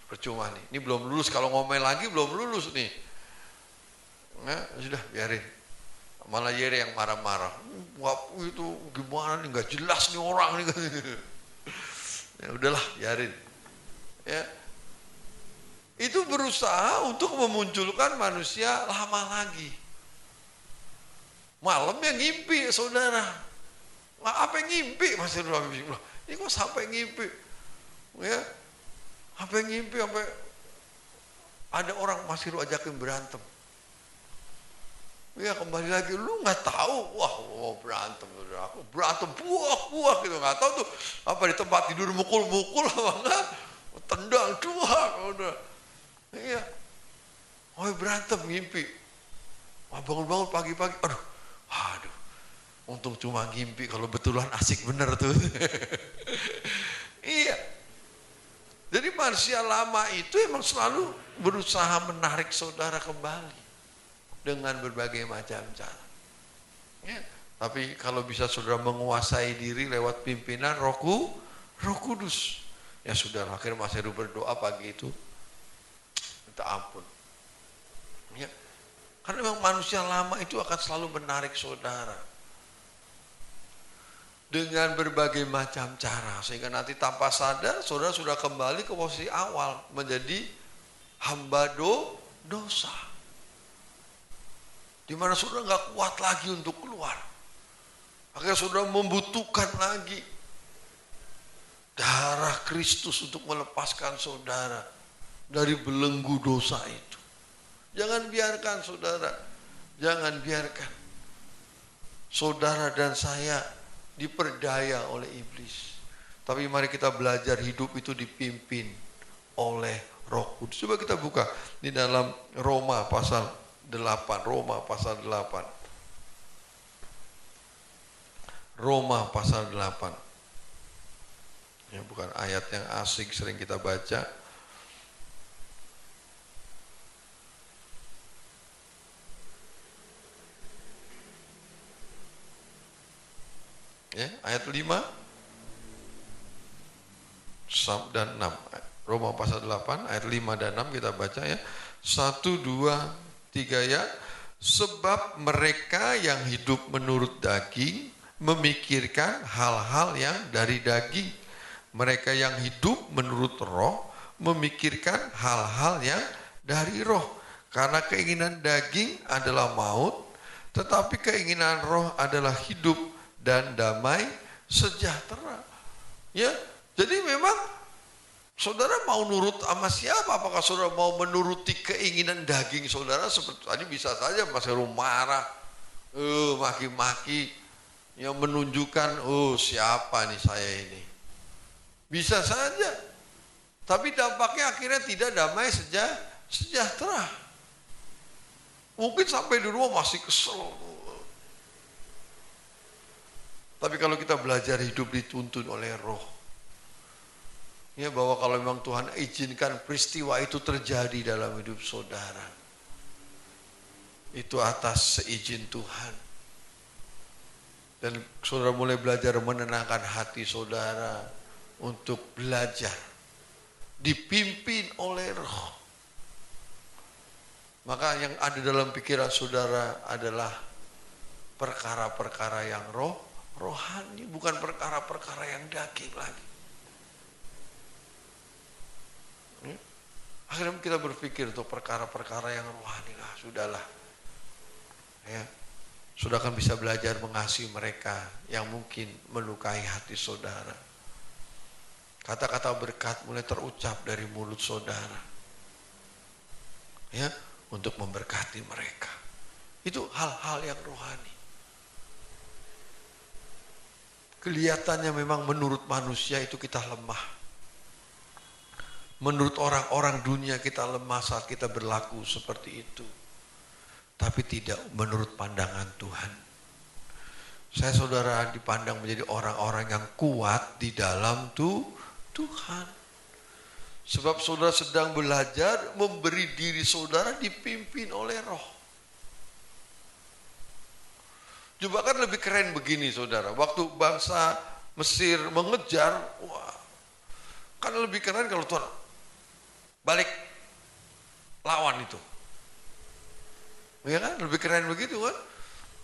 percuma nih. Ini belum lulus, kalau ngomel lagi belum lulus nih. Ya, sudah biarin. Malah Yere yang marah-marah. Wah, itu gimana nih, nggak jelas nih orang nih. Ya udahlah, biarin. Ya, itu berusaha untuk memunculkan manusia lama lagi. Malamnya ngimpi, saudara. Apa yang ngimpi, Mas Heru? Ini kok sampai ngimpi? Ya, sampai ngimpi, sampai ada orang Mas Heru ajakin berantem. Ya kembali lagi, lu nggak tahu, wah berantem, aku berantem buah gitu, nggak tahu tuh apa di tempat tidur mukul-mukul apa enggak, tendang cuak, udah, iya, berantem ngimpi, bangun-bangun pagi-pagi, aduh, untung cuma ngimpi, kalau betulan asik bener tuh, iya, jadi manusia lama itu emang selalu berusaha menarik saudara kembali. Dengan berbagai macam cara. Ya, tapi kalau bisa saudara menguasai diri lewat pimpinan Roh Kudus. Ya sudah, akhirnya Mas Heru berdoa pagi itu. Minta ampun. Ya, karena memang manusia lama itu akan selalu menarik saudara. Dengan berbagai macam cara. Sehingga nanti tanpa sadar saudara sudah kembali ke posisi awal. Menjadi hamba dosa. Di mana saudara nggak kuat lagi untuk keluar. Akhirnya saudara membutuhkan lagi darah Kristus untuk melepaskan saudara dari belenggu dosa itu. Jangan biarkan saudara, jangan biarkan saudara dan saya diperdaya oleh iblis. Tapi mari kita belajar hidup itu dipimpin oleh Roh Kudus. Coba kita buka di dalam Roma pasal 8, Roma pasal 8. Roma pasal 8. Ya, bukan ayat yang asik sering kita baca. Ya, ayat 5 dan 6. Roma pasal 8 ayat 5 dan 6 kita baca ya. 1, 2, 3 ya. Sebab mereka yang hidup menurut daging memikirkan hal-hal yang dari daging. Mereka yang hidup menurut roh memikirkan hal-hal yang dari roh. Karena keinginan daging adalah maut, tetapi keinginan roh adalah hidup dan damai sejahtera. Ya, jadi memang saudara mau nurut sama siapa? Apakah saudara mau menuruti keinginan daging saudara? Seperti tadi bisa saja Mas Heru marah, maki-maki, yang menunjukkan, siapa nih saya ini? Bisa saja. Tapi dampaknya akhirnya tidak damai sejahtera. Mungkin sampai di rumah masih kesel. Tapi kalau kita belajar hidup dituntun oleh Roh, ya, bahwa kalau memang Tuhan izinkan peristiwa itu terjadi dalam hidup saudara, itu atas seizin Tuhan. Dan saudara mulai belajar menenangkan hati saudara untuk belajar dipimpin oleh Roh. Maka yang ada dalam pikiran saudara adalah perkara-perkara yang rohani, bukan perkara-perkara yang daging lagi. Akhirnya kita berpikir untuk perkara-perkara yang rohani lah, sudahlah. Ya, sudah akan bisa belajar mengasihi mereka yang mungkin melukai hati saudara. Kata-kata berkat mulai terucap dari mulut saudara, ya, untuk memberkati mereka. Itu hal-hal yang rohani. Kelihatannya memang menurut manusia itu kita lemah. Menurut orang-orang dunia kita lemah saat kita berlaku seperti itu. Tapi tidak menurut pandangan Tuhan. Saya saudara dipandang menjadi orang-orang yang kuat di dalam Tuhan. Sebab saudara sedang belajar memberi diri saudara dipimpin oleh Roh. Coba kan lebih keren begini saudara. Waktu bangsa Mesir mengejar, wah, kan lebih keren kalau Tuhan balik lawan itu. Ya kan, lebih keren begitu kan.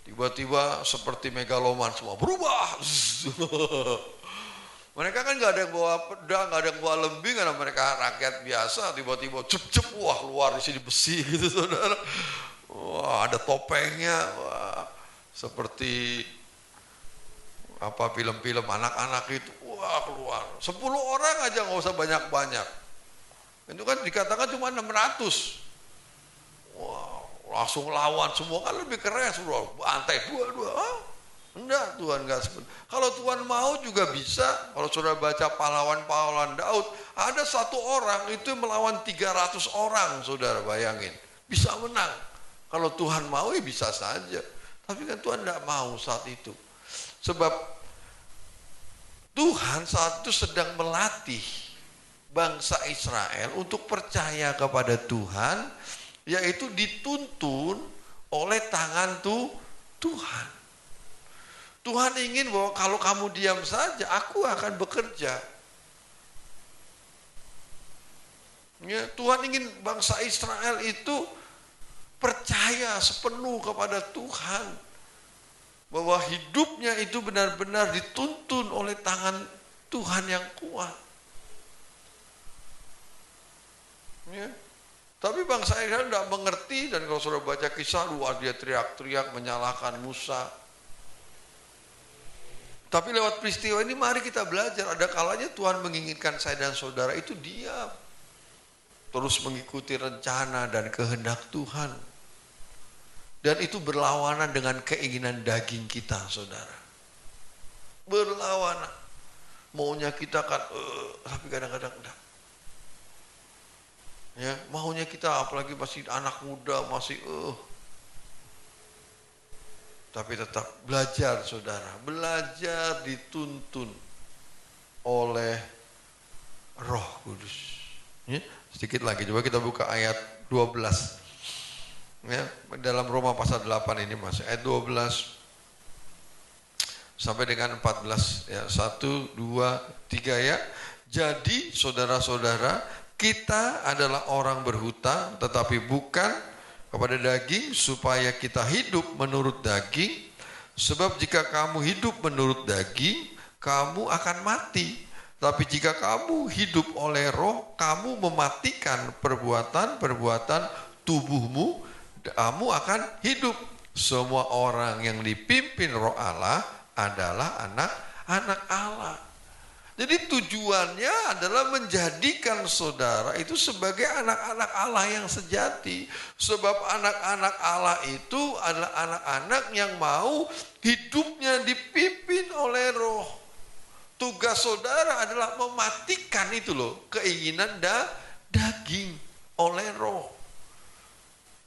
Tiba-tiba seperti megaloman semua berubah. Mereka kan gak ada yang bawa pedang, gak ada yang bawa lembing, karena mereka rakyat biasa. Tiba-tiba cep-cep, wah keluar di sini besi gitu saudara. Wah ada topengnya, wah seperti apa film-film anak-anak itu, wah keluar 10 orang aja, nggak usah banyak-banyak. Itu kan dikatakan cuma 600. Wah langsung lawan semua, kan lebih keren, suruh bantai dua-dua. Enggak, Tuhan enggak seperti. Kalau Tuhan mau juga bisa. Kalau saudara baca pahlawan-pahlawan Daud, ada satu orang itu melawan 300 orang, saudara bayangin. Bisa menang. Kalau Tuhan mau ya bisa saja. Tapi kan Tuhan enggak mau saat itu. Sebab Tuhan saat itu sedang melatih bangsa Israel untuk percaya kepada Tuhan, yaitu dituntun oleh tangan Tuhan. Tuhan ingin bahwa kalau kamu diam saja, aku akan bekerja. Ya, Tuhan ingin bangsa Israel itu percaya sepenuh kepada Tuhan, bahwa hidupnya itu benar-benar dituntun oleh tangan Tuhan yang kuat. Ya. Tapi bangsa Israel tidak mengerti, dan kalau saudara baca kisah, luar dia teriak-teriak menyalahkan Musa. Tapi lewat peristiwa ini mari kita belajar, ada kalanya Tuhan menginginkan saya dan saudara itu diam, terus mengikuti rencana dan kehendak Tuhan. Dan itu berlawanan dengan keinginan daging kita, saudara. Berlawanan. Maunya kita kan, tapi kadang-kadang enggak. Ya, maunya kita, apalagi masih anak muda, masih tapi tetap belajar, saudara. Belajar dituntun oleh Roh Kudus. Ya, sedikit lagi, coba kita buka ayat 12. Ya, dalam Roma pasal 8 ini masih ayat 12 sampai dengan 14 ya. 1, 2, 3 ya. Jadi saudara-saudara, kita adalah orang berhutang, tetapi bukan kepada daging, supaya kita hidup menurut daging. Sebab jika kamu hidup menurut daging, kamu akan mati. Tapi jika kamu hidup oleh Roh, kamu mematikan perbuatan-perbuatan tubuhmu, kamu akan hidup. Semua orang yang dipimpin Roh Allah adalah anak-anak Allah. Jadi tujuannya adalah menjadikan saudara itu sebagai anak-anak Allah yang sejati. Sebab anak-anak Allah itu adalah anak-anak yang mau hidupnya dipimpin oleh Roh. Tugas saudara adalah mematikan itu loh, keinginan daging oleh Roh.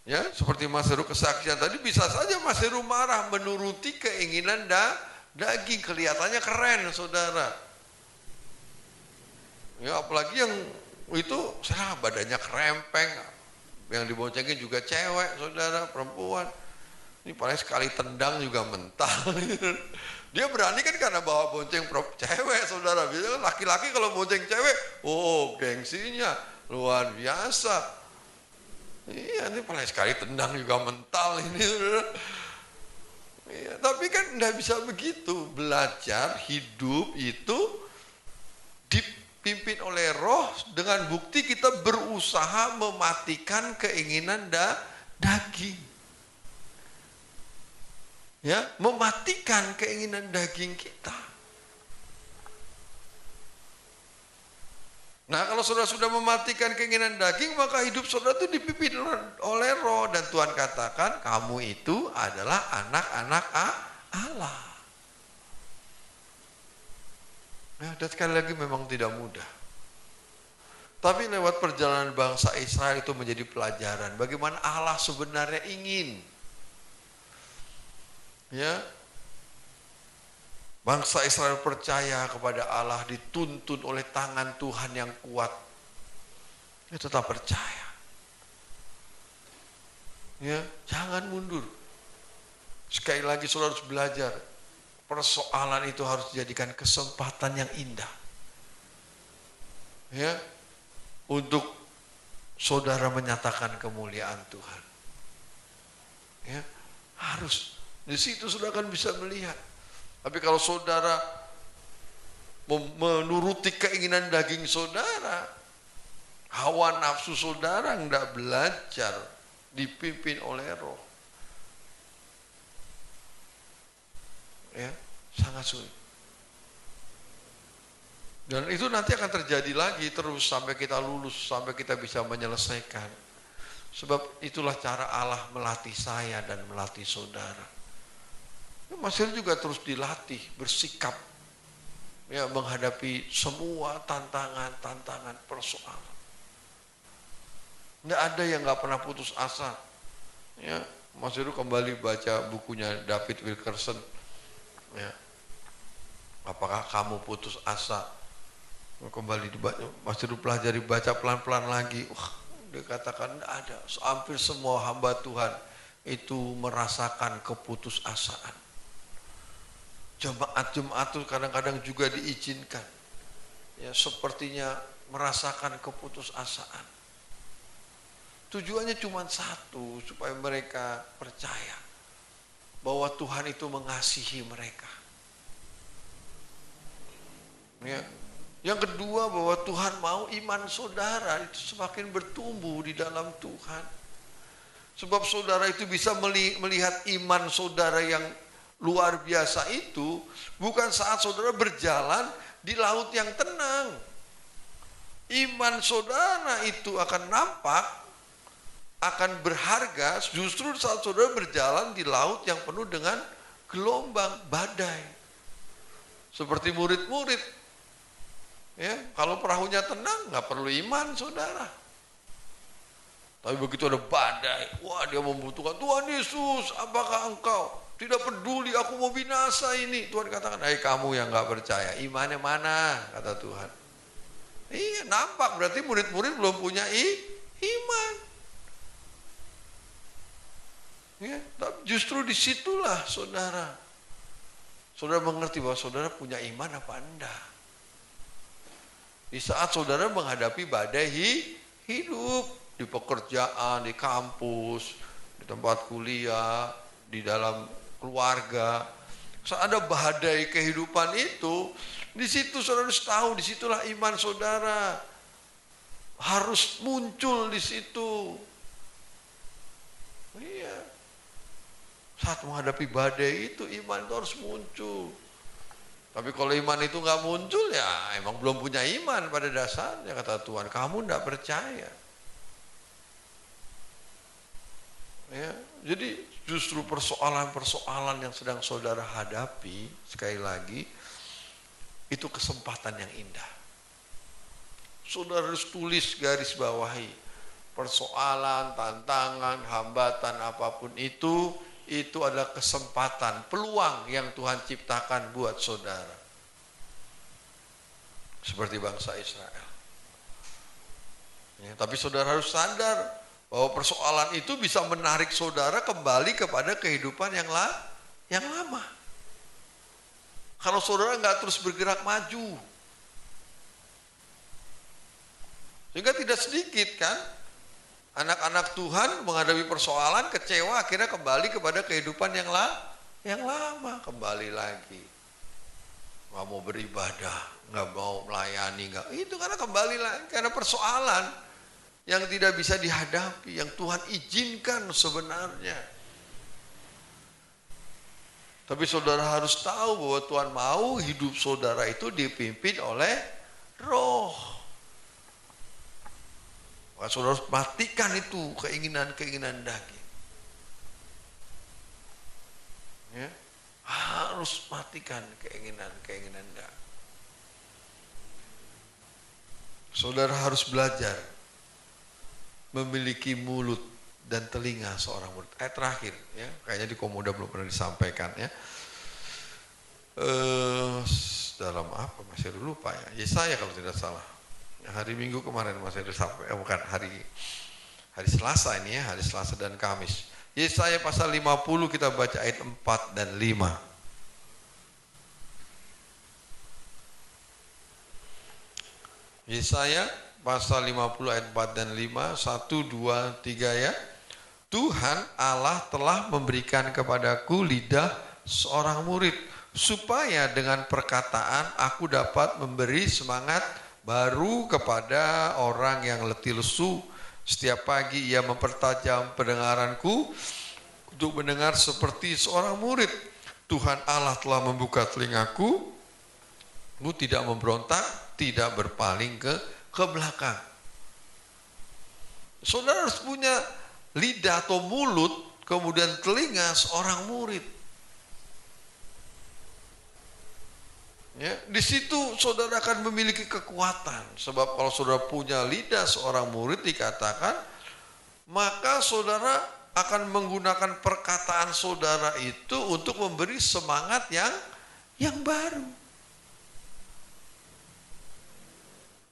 Ya, seperti Mas Heru kesaksian tadi, bisa saja Mas Heru marah menuruti keinginan daging, kelihatannya keren saudara. Ya apalagi yang itu salah badannya kerempeng, yang diboncengin juga cewek saudara, perempuan. Ini paling sekali tendang juga mental. Dia berani kan karena bawa bonceng cewek saudara. Biasanya laki-laki kalau bonceng cewek, oh gengsinya luar biasa. Iya, ini paling sekali tendang juga mental ini. Iya, tapi kan enggak bisa begitu. Belajar hidup itu dipimpin oleh Roh dengan bukti kita berusaha mematikan keinginan daging. Ya, mematikan keinginan daging kita. Nah, kalau saudara sudah mematikan keinginan daging, maka hidup saudara itu dipimpin oleh Roh, dan Tuhan katakan kamu itu adalah anak-anak Allah. Nah, dan sekali lagi memang tidak mudah. Tapi lewat perjalanan bangsa Israel itu menjadi pelajaran bagaimana Allah sebenarnya ingin. Ya, bangsa Israel percaya kepada Allah, dituntun oleh tangan Tuhan yang kuat. Ya, tetap percaya. Ya, jangan mundur. Sekali lagi saudara harus belajar. Persoalan itu harus dijadikan kesempatan yang indah. Ya, untuk saudara menyatakan kemuliaan Tuhan. Ya, harus. Di situ saudara akan bisa melihat. Tapi kalau saudara menuruti keinginan daging saudara, hawa nafsu saudara, enggak belajar dipimpin oleh Roh, ya sangat sulit. Dan itu nanti akan terjadi lagi terus sampai kita lulus, sampai kita bisa menyelesaikan. Sebab itulah cara Allah melatih saya dan melatih saudara. Masih juga terus dilatih bersikap, ya, menghadapi semua tantangan persoalan. Nggak ada yang nggak pernah putus asa. Ya, Mas Heru kembali baca bukunya David Wilkerson. Ya, apakah kamu putus asa? Kembali dibaca, Mas Heru pelajari, baca pelan-pelan lagi. Wah, dia katakan nggak ada. Hampir semua hamba Tuhan itu merasakan keputusasaan. Jemaat itu kadang-kadang juga diizinkan, ya, sepertinya merasakan keputusasaan. Tujuannya cuma satu, supaya mereka percaya bahwa Tuhan itu mengasihi mereka. Ya. Yang kedua, bahwa Tuhan mau iman saudara itu semakin bertumbuh di dalam Tuhan. Sebab saudara itu bisa melihat iman saudara yang luar biasa itu bukan saat saudara berjalan di laut yang tenang. Iman saudara itu akan nampak, akan berharga justru saat saudara berjalan di laut yang penuh dengan gelombang, badai. Seperti murid-murid, ya, kalau perahunya tenang nggak perlu iman saudara. Tapi begitu ada badai, wah dia membutuhkan, Tuhan Yesus, apakah engkau tidak peduli aku mau binasa ini? Tuhan katakan, hai kamu yang gak percaya, imannya mana? Kata Tuhan. Iya, nampak berarti murid-murid belum punya iman. Ya, tapi justru disitulah saudara mengerti bahwa saudara punya iman apa enggak. Di saat saudara menghadapi badai hidup, di pekerjaan, di kampus, di tempat kuliah, di dalam keluarga, saat ada badai kehidupan itu, di situ saudara harus tahu, disitulah iman saudara harus muncul di situ. Iya, saat menghadapi badai itu iman itu harus muncul. Tapi kalau iman itu nggak muncul, ya emang belum punya iman pada dasarnya, kata Tuhan. Kamu nggak percaya. Ya, jadi justru persoalan-persoalan yang sedang saudara hadapi, sekali lagi, itu kesempatan yang indah. Saudara harus tulis, garis bawahi. Persoalan, tantangan, hambatan apapun itu itu adalah kesempatan, peluang yang Tuhan ciptakan buat saudara. Seperti bangsa Israel. Ya, tapi saudara harus sadar bahwa persoalan itu bisa menarik saudara kembali kepada kehidupan yang lama. Kalau saudara nggak terus bergerak maju. Sehingga tidak sedikit kan anak-anak Tuhan menghadapi persoalan, kecewa, akhirnya kembali kepada kehidupan yang lama, kembali lagi. Nggak mau beribadah, nggak mau melayani, nggak. Itu karena kembali lagi, karena persoalan yang tidak bisa dihadapi, yang Tuhan izinkan sebenarnya. Tapi saudara harus tahu bahwa Tuhan mau hidup saudara itu dipimpin oleh Roh. Maka saudara harus matikan itu keinginan-keinginan daging. Ya, harus matikan keinginan-keinginan daging. Saudara harus belajar memiliki mulut dan telinga seorang murid. Terakhir ya, kayaknya di Komoda belum pernah disampaikan ya. Dalam apa masih lupa ya. Yesaya kalau tidak salah. Hari Minggu kemarin masih disampaikan, bukan hari Selasa ini ya, hari Selasa dan Kamis. Yesaya pasal 50 kita baca ayat 4 dan 5. Yesaya pasal 50 ayat 4 dan 5, 1, 2, 3 ya. Tuhan Allah telah memberikan kepadaku lidah seorang murid, supaya dengan perkataan aku dapat memberi semangat baru kepada orang yang letih lesu. Setiap pagi ia mempertajam pendengaranku untuk mendengar seperti seorang murid. Tuhan Allah telah membuka telingaku, aku tidak memberontak, tidak berpaling ke belakang. Saudara harus punya lidah atau mulut, kemudian telinga seorang murid. Ya, di situ saudara akan memiliki kekuatan. Sebab kalau saudara punya lidah seorang murid dikatakan, maka saudara akan menggunakan perkataan saudara itu untuk memberi semangat yang baru.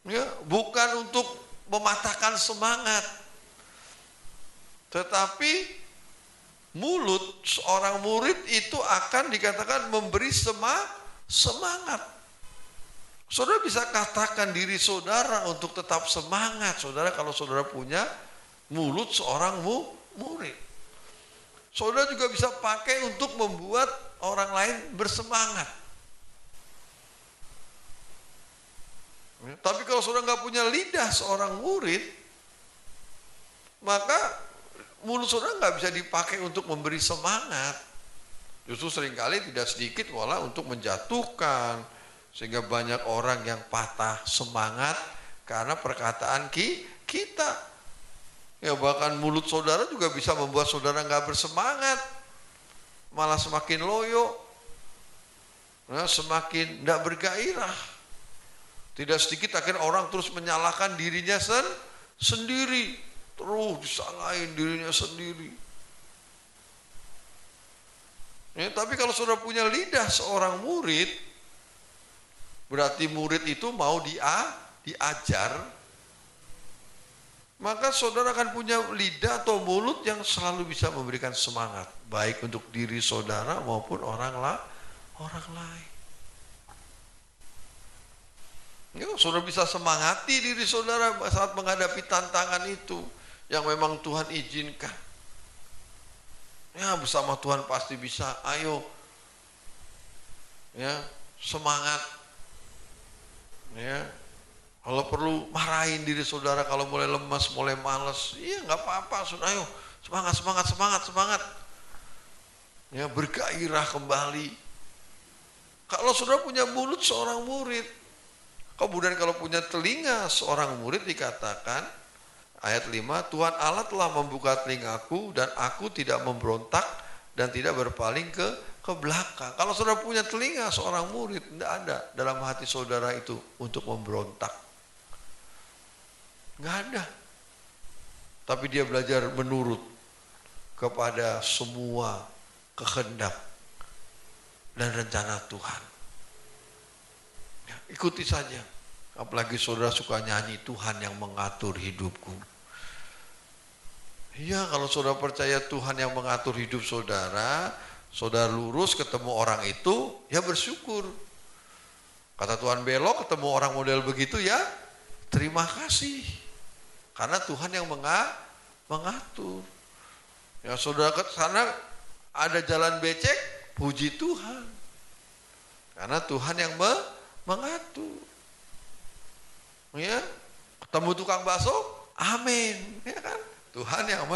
Ya, bukan untuk mematahkan semangat, tetapi mulut seorang murid itu akan dikatakan memberi semangat. Saudara bisa katakan diri saudara untuk tetap semangat, saudara, kalau saudara punya mulut seorang murid. Saudara juga bisa pakai untuk membuat orang lain bersemangat. Tapi kalau saudara nggak punya lidah seorang murid, maka mulut saudara nggak bisa dipakai untuk memberi semangat. Justru seringkali tidak sedikit malah untuk menjatuhkan, sehingga banyak orang yang patah semangat karena perkataan kita. Ya, bahkan mulut saudara juga bisa membuat saudara nggak bersemangat, malah semakin loyo, semakin nggak bergairah. Tidak sedikit akhirnya orang terus menyalahkan dirinya sendiri, terus disalahin dirinya sendiri. Ya, tapi kalau saudara punya lidah seorang murid, berarti murid itu mau diajar, maka saudara akan punya lidah atau mulut yang selalu bisa memberikan semangat, baik untuk diri saudara maupun orang lain. Ya, saudara bisa semangati diri saudara saat menghadapi tantangan itu yang memang Tuhan izinkan. Ya, bersama Tuhan pasti bisa. Ayo, ya, semangat. Ya, kalau perlu marahin diri saudara kalau mulai lemas, mulai malas. Iya, nggak apa-apa, saudara. Ayo, semangat. Ya, bergairah kembali. Kalau saudara punya mulut seorang murid, kemudian kalau punya telinga seorang murid dikatakan ayat 5, Tuhan Allah telah membuka telingaku dan aku tidak memberontak dan tidak berpaling ke belakang. Kalau saudara punya telinga seorang murid, tidak ada dalam hati saudara itu untuk memberontak. Nggak ada. Tapi dia belajar menurut kepada semua kehendak dan rencana Tuhan. Ya, ikuti saja. Apalagi saudara suka nyanyi, Tuhan yang mengatur hidupku. Iya, kalau saudara percaya Tuhan yang mengatur hidup saudara, saudara lurus ketemu orang itu, ya bersyukur. Kata Tuhan belok ketemu orang model begitu, ya terima kasih. Karena Tuhan yang mengatur. Ya saudara ke sana ada jalan becek, puji Tuhan. Karena Tuhan yang mengatur. Ya, ketemu tukang bakso, amin, ya kan? Tuhan yang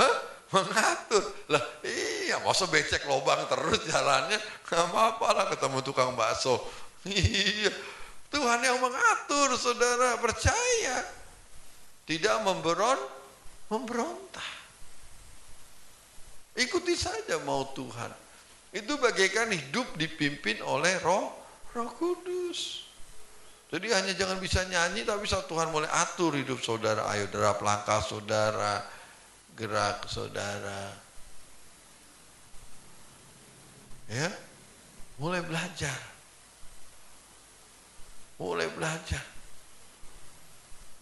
mengatur. Lah, iya, masa becek lobang terus jalannya, nggak apa-apa lah ketemu tukang bakso. Iya, Tuhan yang mengatur, saudara percaya, tidak memberontak. Ikuti saja mau Tuhan. Itu bagaikan hidup dipimpin oleh Roh Kudus. Jadi hanya jangan bisa nyanyi, tapi saat Tuhan mulai atur hidup saudara. Ayo derap langkah saudara, gerak saudara. Ya, mulai belajar. Mulai belajar.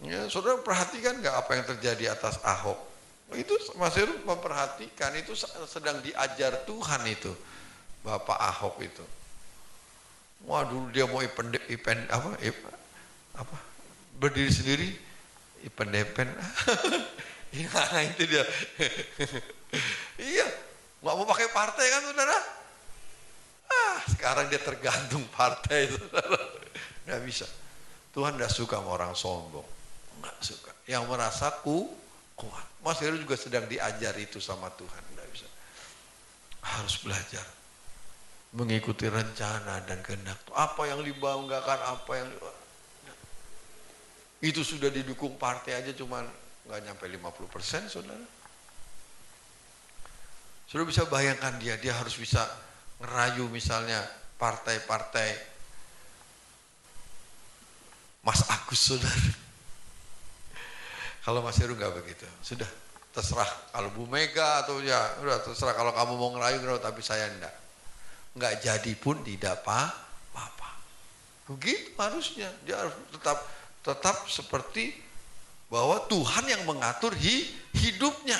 Ya, saudara perhatikan nggak apa yang terjadi atas Ahok? Itu Mas Heru memperhatikan, itu sedang diajar Tuhan itu, Bapak Ahok itu. Waduh, dia mau berdiri sendiri, ipen-depen. Ya, itu dia. Iya, nggak mau pakai partai kan saudara? Sekarang dia tergantung partai saudara. Nggak bisa. Tuhan nggak suka sama orang sombong, nggak suka. Yang merasa kuat. Mas Heru juga sedang diajar itu sama Tuhan, nggak bisa. Harus belajar mengikuti rencana dan kehendak. Apa yang dibanggakan, apa yang itu sudah didukung partai aja cuman nggak nyampe 50%, saudara. Saudara bisa bayangkan dia harus bisa ngerayu misalnya partai-partai Mas Agus, saudara. Kalau Mas Heru nggak begitu, sudah terserah. Kalau Bu Mega atau ya udah terserah, kalau kamu mau ngerayu tapi saya nggak jadi pun tidak apa-apa. Begitu harusnya. Dia harus tetap seperti bahwa Tuhan yang mengatur hidupnya.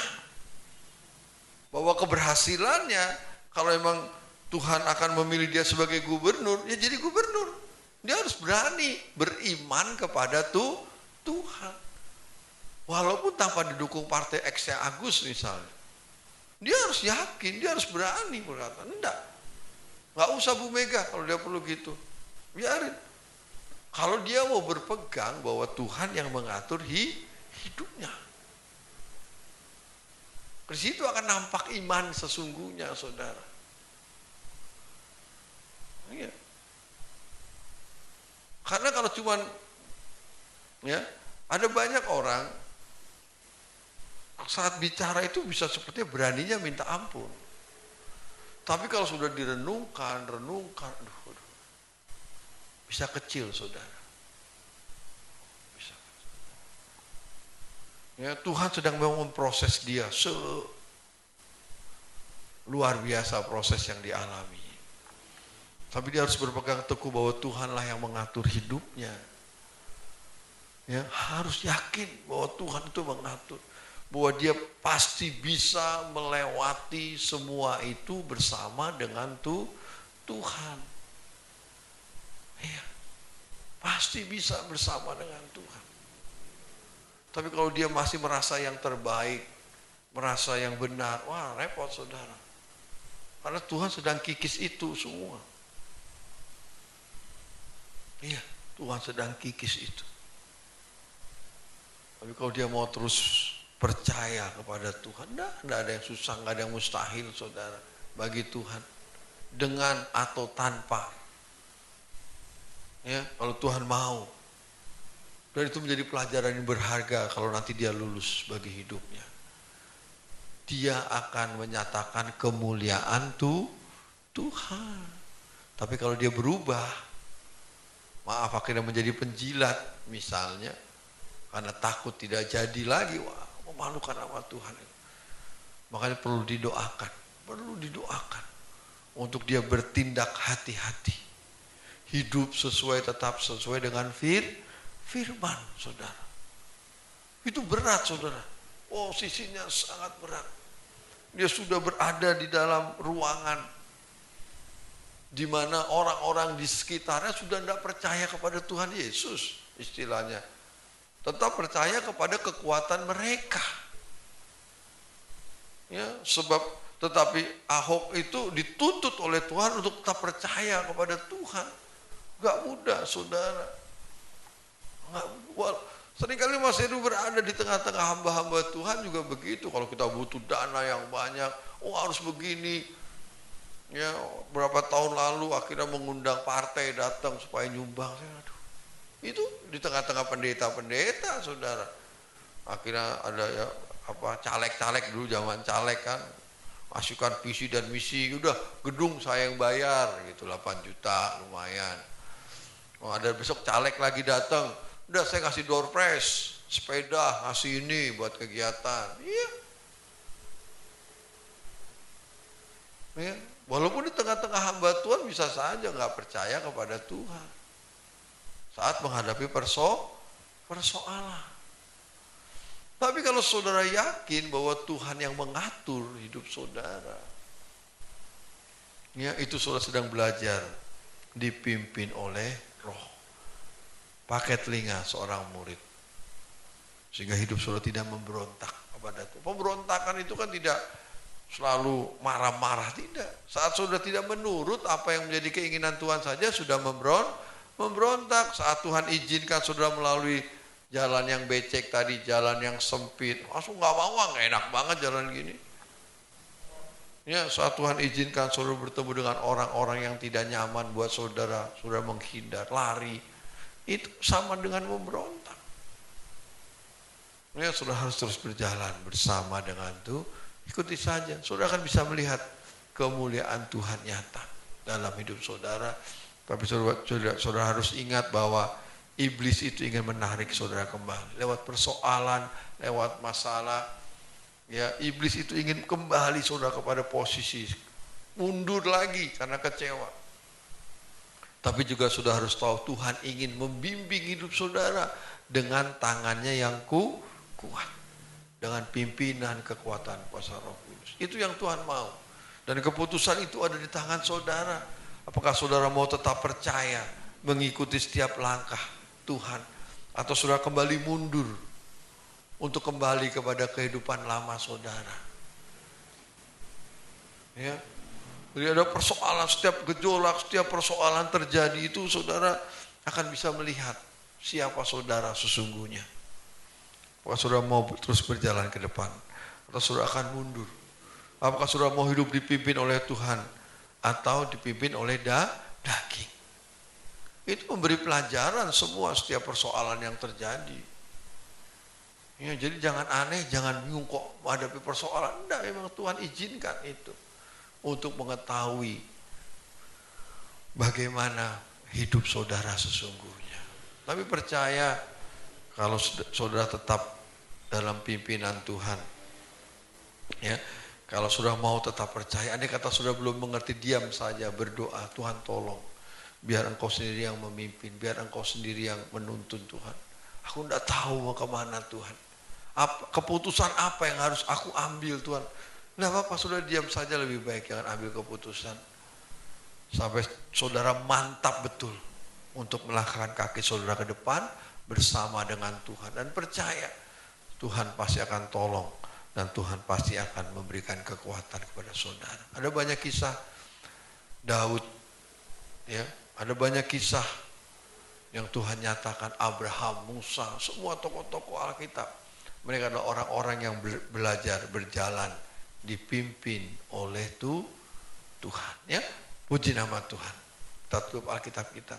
Bahwa keberhasilannya, kalau memang Tuhan akan memilih dia sebagai gubernur, ya jadi gubernur. Dia harus berani beriman kepada Tuhan. Walaupun tanpa didukung partai X-nya Agus misalnya. Dia harus yakin, dia harus berani berkata, enggak. Nggak usah Bu Mega kalau dia perlu gitu. Biarin. Kalau dia mau berpegang bahwa Tuhan yang mengatur hidupnya. Di situ akan nampak iman sesungguhnya, saudara. Iya. Karena kalau cuman ya, ada banyak orang saat bicara itu bisa sepertinya beraninya minta ampun. Tapi kalau sudah direnungkan, bisa kecil, saudara. Bisa. Ya, Tuhan sedang memproses dia luar biasa proses yang dialami. Tapi dia harus berpegang teguh bahwa Tuhanlah yang mengatur hidupnya. Ya, harus yakin bahwa Tuhan itu mengatur. Bahwa dia pasti bisa melewati semua itu bersama dengan Tuhan. Ya, pasti bisa bersama dengan Tuhan. Tapi kalau dia masih merasa yang terbaik, merasa yang benar, wah repot, saudara. Karena Tuhan sedang kikis itu semua. Iya, Tuhan sedang kikis itu. Tapi kalau dia mau terus percaya kepada Tuhan, enggak ada yang susah, enggak ada yang mustahil, saudara, bagi Tuhan. Dengan atau tanpa. Ya, kalau Tuhan mau. Dan itu menjadi pelajaran yang berharga kalau nanti dia lulus bagi hidupnya. Dia akan menyatakan kemuliaan Tuhan. Tapi kalau dia berubah, maaf, akhirnya menjadi penjilat misalnya, karena takut tidak jadi lagi, wah memalukan nama Tuhan. Makanya perlu didoakan, untuk dia bertindak hati-hati. Hidup tetap sesuai dengan firman, saudara. Itu berat, saudara. Posisinya sangat berat. Dia sudah berada di dalam ruangan di mana orang-orang di sekitarnya sudah tidak percaya kepada Tuhan Yesus, istilahnya. Tetap percaya kepada kekuatan mereka. Ya, tetapi Ahok itu dituntut oleh Tuhan untuk tetap percaya kepada Tuhan. Gak mudah, saudara. Seringkali Mas Heru berada di tengah-tengah hamba-hamba Tuhan juga begitu. Kalau kita butuh dana yang banyak, harus begini. Ya, berapa tahun lalu akhirnya mengundang partai datang supaya nyumbang. Aduh, itu di tengah-tengah pendeta-pendeta, saudara. Akhirnya ada ya caleg-caleg dulu, zaman caleg kan, masukkan visi dan misi, udah gedung saya yang bayar gitu, 8 juta lumayan. Ada besok caleg lagi datang, udah saya kasih door prize, sepeda, ngasih ini buat kegiatan. Iya. Ya, walaupun di tengah-tengah hamba Tuhan bisa saja nggak percaya kepada Tuhan saat menghadapi persoalan. Tapi kalau saudara yakin bahwa Tuhan yang mengatur hidup saudara, ya itu saudara sedang belajar dipimpin oleh Roh. Pakai telinga seorang murid, sehingga hidup saudara tidak memberontak kepada Tuhan. Pemberontakan itu kan tidak selalu marah-marah, tidak. Saat saudara tidak menurut apa yang menjadi keinginan Tuhan saja sudah memberontak. Saat Tuhan izinkan saudara melalui jalan yang becek tadi, jalan yang sempit, langsung nggak mau, nggak enak banget jalan gini. Ya, saat Tuhan izinkan saudara bertemu dengan orang-orang yang tidak nyaman buat saudara, saudara menghindar, lari, itu sama dengan memberontak. Ya, saudara harus terus berjalan bersama dengan itu. Ikuti saja, saudara akan bisa melihat kemuliaan Tuhan nyata dalam hidup saudara. Tapi saudara harus ingat bahwa iblis itu ingin menarik saudara kembali lewat persoalan, lewat masalah. Ya, iblis itu ingin kembali saudara kepada posisi mundur lagi karena kecewa. Tapi juga saudara harus tahu Tuhan ingin membimbing hidup saudara dengan tangannya yang kuat, dengan pimpinan kekuatan kuasa Roh Kudus. Itu yang Tuhan mau. Dan keputusan itu ada di tangan saudara. Apakah saudara mau tetap percaya mengikuti setiap langkah Tuhan, atau saudara kembali mundur untuk kembali kepada kehidupan lama saudara. Ya. Jadi ada persoalan, setiap gejolak, setiap persoalan terjadi itu saudara akan bisa melihat siapa saudara sesungguhnya. Apakah saudara mau terus berjalan ke depan, atau saudara akan mundur? Apakah saudara mau hidup dipimpin oleh Tuhan atau dipimpin oleh daging? Itu memberi pelajaran semua setiap persoalan yang terjadi. Ya, jadi jangan aneh, jangan bingung kok menghadapi persoalan. Enggak, memang Tuhan izinkan itu untuk mengetahui bagaimana hidup saudara sesungguhnya. Tapi percaya kalau saudara tetap dalam pimpinan Tuhan. Ya, kalau sudah mau tetap percaya, andai kata sudah belum mengerti, diam saja, berdoa, Tuhan tolong. Biar engkau sendiri yang memimpin, biar engkau sendiri yang menuntun Tuhan. Aku tidak tahu mau kemana Tuhan. Keputusan apa yang harus aku ambil Tuhan. Tidak apa-apa, sudah diam saja lebih baik, jangan ambil keputusan. Sampai saudara mantap betul untuk melangkahkan kaki saudara ke depan bersama dengan Tuhan. Dan percaya Tuhan pasti akan tolong dan Tuhan pasti akan memberikan kekuatan kepada saudara. Ada banyak kisah Daud, ya. Ada banyak kisah yang Tuhan nyatakan, Abraham, Musa, semua tokoh-tokoh Alkitab. Mereka adalah orang-orang yang belajar berjalan dipimpin oleh Tuhan. Ya, puji nama Tuhan. Kita tutup Alkitab kita.